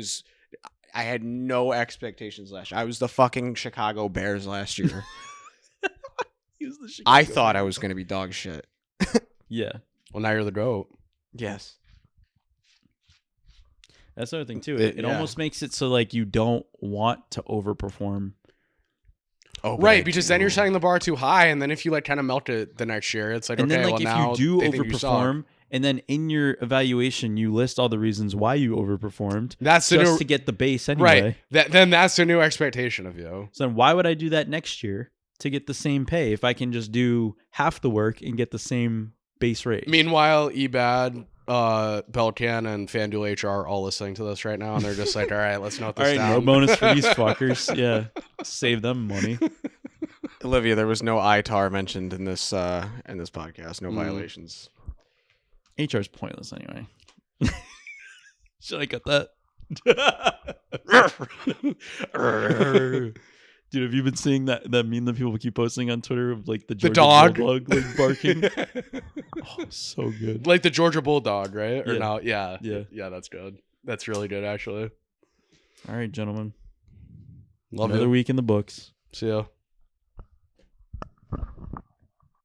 had no expectations last year. I was the fucking Chicago Bears last year. I thought I was going to be dog shit. Yeah. Well, now you're the GOAT. Yes. That's the other thing too. It almost makes it so like you don't want to overperform. Oh, right, because then you're setting the bar too high, and then if you like kind of melt it the next year, it's like, and okay, then like well, if you now do overperform, and then in your evaluation you list all the reasons why you overperformed. That's just to get the base anyway. Right. Then that's a new expectation of you. So then why would I do that next year to get the same pay if I can just do half the work and get the same base rate? Meanwhile, eBad, Belcan, and FanDuel HR are all listening to this right now, and they're just like, all right, let's note this down. No bonus for these fuckers. Yeah. Save them money. Olivia, there was no ITAR mentioned in this podcast. No violations. HR's pointless anyway. Should I cut that? Dude, have you been seeing that meme that people keep posting on Twitter of like the dog Bulldog like barking? Oh, so good. Like the Georgia Bulldog, right? Or yeah. no? Yeah, that's good. That's really good, actually. All right, gentlemen. Love Another you. week in the books. See ya.